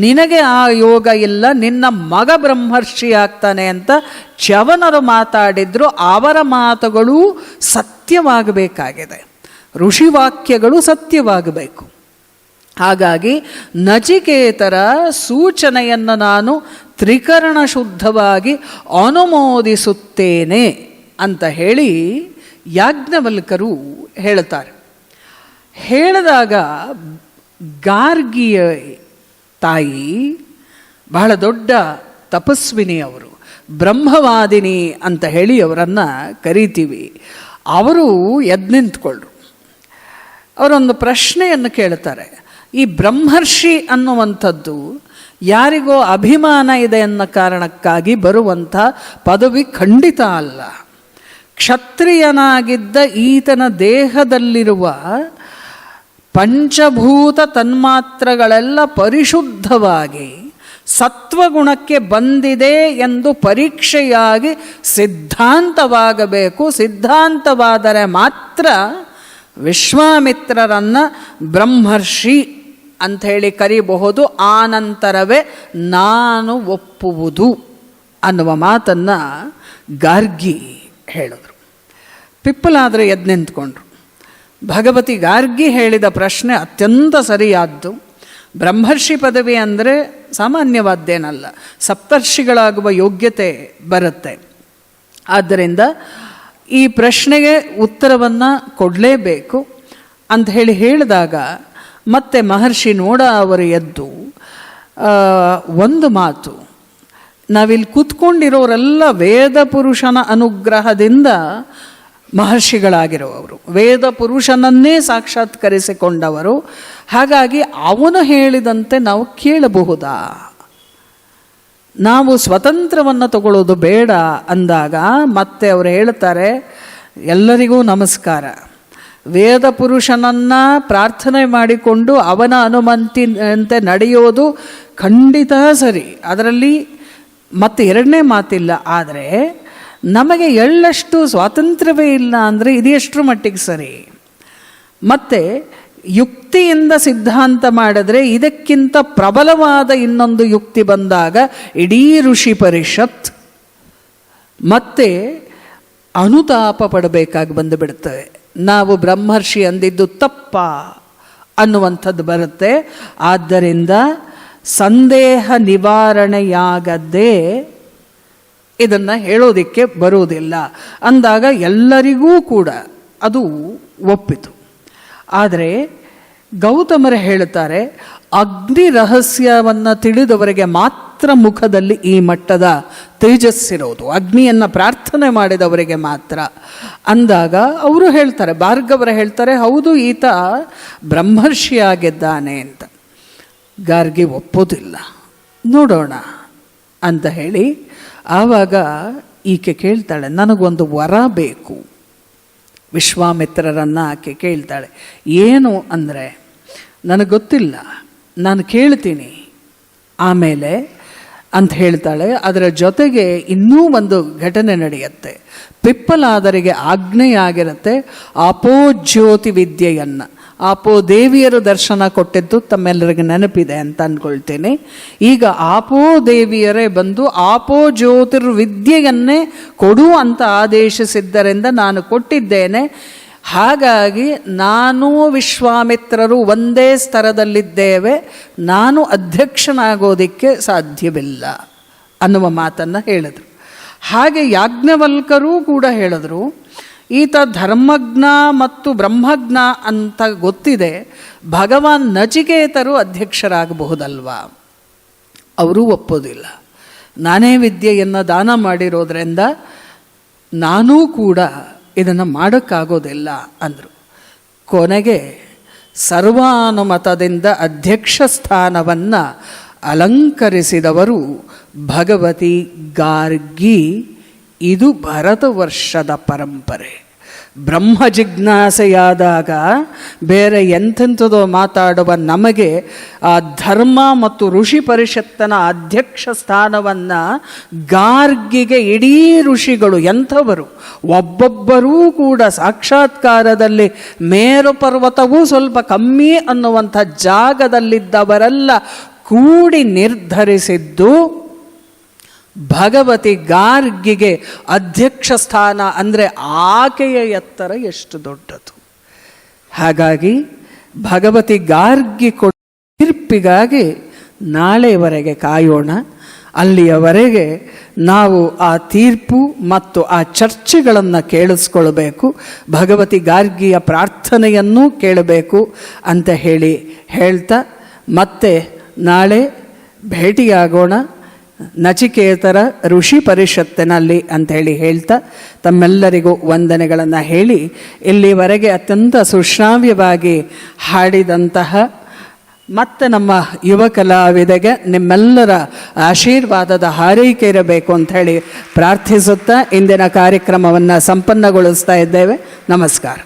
ನಿನಗೆ ಆ ಯೋಗ ಇಲ್ಲ, ನಿನ್ನ ಮಗ ಬ್ರಹ್ಮರ್ಷಿ ಆಗ್ತಾನೆ ಅಂತ ಚ್ಯವನರು ಮಾತಾಡಿದ್ರು. ಅವರ ಮಾತುಗಳು ಸತ್ಯವಾಗಬೇಕಾಗಿದೆ, ಋಷಿವಾಕ್ಯಗಳು ಸತ್ಯವಾಗಬೇಕು. ಹಾಗಾಗಿ ನಚಿಕೇತರ ಸೂಚನೆಯನ್ನು ನಾನು ತ್ರಿಕರಣ ಶುದ್ಧವಾಗಿ ಅನುಮೋದಿಸುತ್ತೇನೆ ಅಂತ ಹೇಳಿ ಯಾಜ್ಞವಲ್ಕರು ಹೇಳ್ತಾರೆ. ಹೇಳಿದಾಗ ಗಾರ್ಗಿಯ ತಾಯಿ ಬಹಳ ದೊಡ್ಡ ತಪಸ್ವಿನಿ, ಅವರು ಬ್ರಹ್ಮವಾದಿನಿ ಅಂತ ಹೇಳಿ ಅವರನ್ನು ಕರಿತೀವಿ. ಅವರು ಎದ್ದು ನಿಂತ್ಕೊಳ್ಳರು. ಅವರೊಂದು ಪ್ರಶ್ನೆಯನ್ನು ಕೇಳ್ತಾರೆ. ಈ ಬ್ರಹ್ಮರ್ಷಿ ಅನ್ನುವಂಥದ್ದು ಯಾರಿಗೋ ಅಭಿಮಾನ ಇದೆ ಅನ್ನೋ ಕಾರಣಕ್ಕಾಗಿ ಬರುವಂಥ ಪದವಿ ಖಂಡಿತ ಅಲ್ಲ. ಕ್ಷತ್ರಿಯನಾಗಿದ್ದ ಈತನ ದೇಹದಲ್ಲಿರುವ ಪಂಚಭೂತ ತನ್ಮಾತ್ರಗಳೆಲ್ಲ ಪರಿಶುದ್ಧವಾಗಿ ಸತ್ವಗುಣಕ್ಕೆ ಬಂದಿದೆ ಎಂದು ಪರೀಕ್ಷೆಯಾಗಿ ಸಿದ್ಧಾಂತವಾಗಬೇಕು. ಸಿದ್ಧಾಂತವಾದರೆ ಮಾತ್ರ ವಿಶ್ವಾಮಿತ್ರರನ್ನು ಬ್ರಹ್ಮರ್ಷಿ ಅಂಥೇಳಿ ಕರಿಬಹುದು. ಆನಂತರವೇ ನಾನು ಒಪ್ಪುವುದು ಅನ್ನುವ ಮಾತನ್ನು ಗಾರ್ಗಿ ಹೇಳಿದ್ರು. ಪಿಪ್ಪಲಾದರೆ ಎದ್ದು ನಿಂತ್ಕೊಂಡ್ರು. ಭಗವತಿ ಗಾರ್ಗಿ ಹೇಳಿದ ಪ್ರಶ್ನೆ ಅತ್ಯಂತ ಸರಿಯಾದ್ದು. ಬ್ರಹ್ಮರ್ಷಿ ಪದವಿ ಅಂದರೆ ಸಾಮಾನ್ಯವಾದ್ದೇನಲ್ಲ, ಸಪ್ತರ್ಷಿಗಳಾಗುವ ಯೋಗ್ಯತೆ ಬರುತ್ತೆ. ಆದ್ದರಿಂದ ಈ ಪ್ರಶ್ನೆಗೆ ಉತ್ತರವನ್ನು ಕೊಡಲೇಬೇಕು ಅಂತ ಹೇಳಿದಾಗ ಮತ್ತೆ ಮಹರ್ಷಿ ನೋಡ ಅವರು ಎದ್ದು ಒಂದು ಮಾತು, ನಾವಿಲ್ಲಿ ಕೂತ್ಕೊಂಡಿರೋರೆಲ್ಲ ವೇದ ಪುರುಷನ ಅನುಗ್ರಹದಿಂದ ಮಹರ್ಷಿಗಳಾಗಿರುವವರು, ವೇದ ಪುರುಷನನ್ನೇ ಸಾಕ್ಷಾತ್ಕರಿಸಿಕೊಂಡವರು. ಹಾಗಾಗಿ ಅವನು ಹೇಳಿದಂತೆ ನಾವು ಕೇಳಬಹುದಾ? ನಾವು ಸ್ವತಂತ್ರವನ್ನು ತಗೊಳ್ಳೋದು ಬೇಡ ಅಂದಾಗ ಮತ್ತೆ ಅವರು ಹೇಳ್ತಾರೆ, ಎಲ್ಲರಿಗೂ ನಮಸ್ಕಾರ. ವೇದ ಪುರುಷನನ್ನು ಪ್ರಾರ್ಥನೆ ಮಾಡಿಕೊಂಡು ಅವನ ಅನುಮತಿಯಂತೆ ನಡೆಯೋದು ಖಂಡಿತ ಸರಿ, ಅದರಲ್ಲಿ ಮತ್ತೆ ಎರಡನೇ ಮಾತಿಲ್ಲ. ಆದರೆ ನಮಗೆ ಎಳ್ಳಷ್ಟು ಸ್ವಾತಂತ್ರ್ಯವೇ ಇಲ್ಲ ಅಂದರೆ ಇದು ಎಷ್ಟರ ಮಟ್ಟಿಗೆ ಸರಿ? ಮತ್ತು ಯುಕ್ತಿಯಿಂದ ಸಿದ್ಧಾಂತ ಮಾಡಿದ್ರೆ ಇದಕ್ಕಿಂತ ಪ್ರಬಲವಾದ ಇನ್ನೊಂದು ಯುಕ್ತಿ ಬಂದಾಗ ಇಡೀ ಋಷಿ ಪರಿಷತ್ ಮತ್ತೆ ಅನುತಾಪ ಪಡಬೇಕಾಗಿ ಬಂದುಬಿಡ್ತವೆ. ನಾವು ಬ್ರಹ್ಮರ್ಷಿ ಅಂದಿದ್ದು ತಪ್ಪ ಅನ್ನುವಂಥದ್ದು ಬರುತ್ತೆ. ಆದ್ದರಿಂದ ಸಂದೇಹ ನಿವಾರಣೆಯಾಗದೆ ಇದನ್ನು ಹೇಳೋದಕ್ಕೆ ಬರುವುದಿಲ್ಲ ಅಂದಾಗ ಎಲ್ಲರಿಗೂ ಕೂಡ ಅದು ಒಪ್ಪಿತು. ಆದರೆ ಗೌತಮರು ಹೇಳ್ತಾರೆ, ಅಗ್ನಿ ರಹಸ್ಯವನ್ನು ತಿಳಿದವರಿಗೆ ಮಾತ್ರ ಮುಖದಲ್ಲಿ ಈ ಮಟ್ಟದ ತೇಜಸ್ಸಿರೋದು, ಅಗ್ನಿಯನ್ನು ಪ್ರಾರ್ಥನೆ ಮಾಡಿದವರಿಗೆ ಮಾತ್ರ ಅಂದಾಗ ಅವರು ಹೇಳ್ತಾರೆ, ಭಾರ್ಗವರು ಹೇಳ್ತಾರೆ, ಹೌದು ಈತ ಬ್ರಹ್ಮರ್ಷಿಯಾಗಿದ್ದಾನೆ ಅಂತ. ಗಾರ್ಗಿ ಒಪ್ಪೋದಿಲ್ಲ, ನೋಡೋಣ ಅಂತ ಹೇಳಿ ಆವಾಗ ಈಕೆ ಕೇಳ್ತಾಳೆ, ನನಗೊಂದು ವರ ಬೇಕು. ವಿಶ್ವಾಮಿತ್ರರನ್ನು ಆಕೆ ಕೇಳ್ತಾಳೆ. ಏನು ಅಂದರೆ, ನನಗೆ ಗೊತ್ತಿಲ್ಲ, ನಾನು ಕೇಳ್ತೀನಿ ಆಮೇಲೆ ಅಂತ ಹೇಳ್ತಾಳೆ. ಅದರ ಜೊತೆಗೆ ಇನ್ನೂ ಒಂದು ಘಟನೆ ನಡೆಯುತ್ತೆ. ಪಿಪ್ಪಲಾದರಿಗೆ ಆಜ್ಞೆಯಾಗಿರುತ್ತೆ ಆಪೋಜ್ಯೋತಿ ವಿದ್ಯೆಯನ್ನು, ಆಪೋ ದೇವಿಯರು ದರ್ಶನ ಕೊಟ್ಟಿದ್ದು ತಮ್ಮೆಲ್ಲರಿಗೆ ನೆನಪಿದೆ ಅಂತ ಅಂದ್ಕೊಳ್ತೇನೆ. ಈಗ ಆಪೋ ದೇವಿಯರೇ ಬಂದು ಆಪೋ ಜ್ಯೋತಿರ್ವಿದ್ಯೆಯನ್ನೇ ಕೊಡು ಅಂತ ಆದೇಶಿಸಿದ್ದರಿಂದ ನಾನು ಕೊಟ್ಟಿದ್ದೇನೆ. ಹಾಗಾಗಿ ನಾನು ವಿಶ್ವಾಮಿತ್ರರು ಒಂದೇ ಸ್ತರದಲ್ಲಿದ್ದೇವೆ, ನಾನು ಅಧ್ಯಕ್ಷನಾಗೋದಕ್ಕೆ ಸಾಧ್ಯವಿಲ್ಲ ಅನ್ನುವ ಮಾತನ್ನು ಹೇಳಿದರು. ಹಾಗೆ ಯಾಜ್ಞವಲ್ಕರೂ ಕೂಡ ಹೇಳಿದ್ರು, ಈತ ಧರ್ಮಜ್ಞ ಮತ್ತು ಬ್ರಹ್ಮಜ್ಞ ಅಂತ ಗೊತ್ತಿದೆ, ಭಗವಾನ್ ನಚಿಕೇತರು ಅಧ್ಯಕ್ಷರಾಗಬಹುದಲ್ವಾ? ಅವರೂ ಒಪ್ಪೋದಿಲ್ಲ. ನಾನೇ ವಿದ್ಯೆಯನ್ನು ದಾನ ಮಾಡಿರೋದ್ರಿಂದ ನಾನೂ ಕೂಡ ಇದನ್ನು ಮಾಡೋಕ್ಕಾಗೋದಿಲ್ಲ ಅಂದರು. ಕೊನೆಗೆ ಸರ್ವಾನುಮತದಿಂದ ಅಧ್ಯಕ್ಷ ಸ್ಥಾನವನ್ನು ಅಲಂಕರಿಸಿದವರು ಭಗವತಿ ಗಾರ್ಗಿ. ಇದು ಭರತವರ್ಷದ ಪರಂಪರೆ. ಬ್ರಹ್ಮ ಜಿಜ್ಞಾಸೆಯಾದಾಗ ಬೇರೆ ಎಂತೆಂಥದೋ ಮಾತಾಡುವ ನಮಗೆ ಆ ಧರ್ಮ ಮತ್ತು ಋಷಿ ಪರಿಷತ್ತನ ಅಧ್ಯಕ್ಷ ಸ್ಥಾನವನ್ನು ಗಾರ್ಗಿಗೆ ಇಡೀ ಋಷಿಗಳು ಎಂಥವರು, ಒಬ್ಬೊಬ್ಬರೂ ಕೂಡ ಸಾಕ್ಷಾತ್ಕಾರದಲ್ಲಿ ಮೇರು ಪರ್ವತವೂ ಸ್ವಲ್ಪ ಕಮ್ಮಿ ಅನ್ನುವಂಥ ಜಾಗದಲ್ಲಿದ್ದವರೆಲ್ಲ ಕೂಡಿ ನಿರ್ಧರಿಸಿದ್ದು ಭಗವತಿ ಗಾರ್ಗಿಗೆ ಅಧ್ಯಕ್ಷ ಸ್ಥಾನ ಅಂದರೆ ಆಕೆಯ ಎತ್ತರ ಎಷ್ಟು ದೊಡ್ಡದು. ಹಾಗಾಗಿ ಭಗವತಿ ಗಾರ್ಗಿ ಕೊಟ್ಟ ತೀರ್ಪಿಗಾಗಿ ನಾಳೆಯವರೆಗೆ ಕಾಯೋಣ. ಅಲ್ಲಿಯವರೆಗೆ ನಾವು ಆ ತೀರ್ಪು ಮತ್ತು ಆ ಚರ್ಚೆಗಳನ್ನು ಕೇಳಿಸ್ಕೊಳ್ಬೇಕು, ಭಗವತಿ ಗಾರ್ಗಿಯ ಪ್ರಾರ್ಥನೆಯನ್ನೂ ಕೇಳಬೇಕು ಅಂತ ಹೇಳ್ತಾ ಮತ್ತೆ ನಾಳೆ ಭೇಟಿಯಾಗೋಣ ನಚಿಕೇತರ ಋಷಿ ಪರಿಷತ್ತಿನಲ್ಲಿ ಅಂಥೇಳಿ ಹೇಳ್ತಾ ತಮ್ಮೆಲ್ಲರಿಗೂ ವಂದನೆಗಳನ್ನು ಹೇಳಿ, ಇಲ್ಲಿವರೆಗೆ ಅತ್ಯಂತ ಸುಶ್ರಾವ್ಯವಾಗಿ ಹಾಡಿದಂತಹ ಮತ್ತು ನಮ್ಮ ಯುವ ಕಲಾವಿದೆಗೆ ನಿಮ್ಮೆಲ್ಲರ ಆಶೀರ್ವಾದದ ಹಾರೈಕೆ ಇರಬೇಕು ಅಂಥೇಳಿ ಪ್ರಾರ್ಥಿಸುತ್ತಾ ಇಂದಿನ ಕಾರ್ಯಕ್ರಮವನ್ನು ಸಂಪನ್ನಗೊಳಿಸ್ತಾ ಇದ್ದೇವೆ. ನಮಸ್ಕಾರ.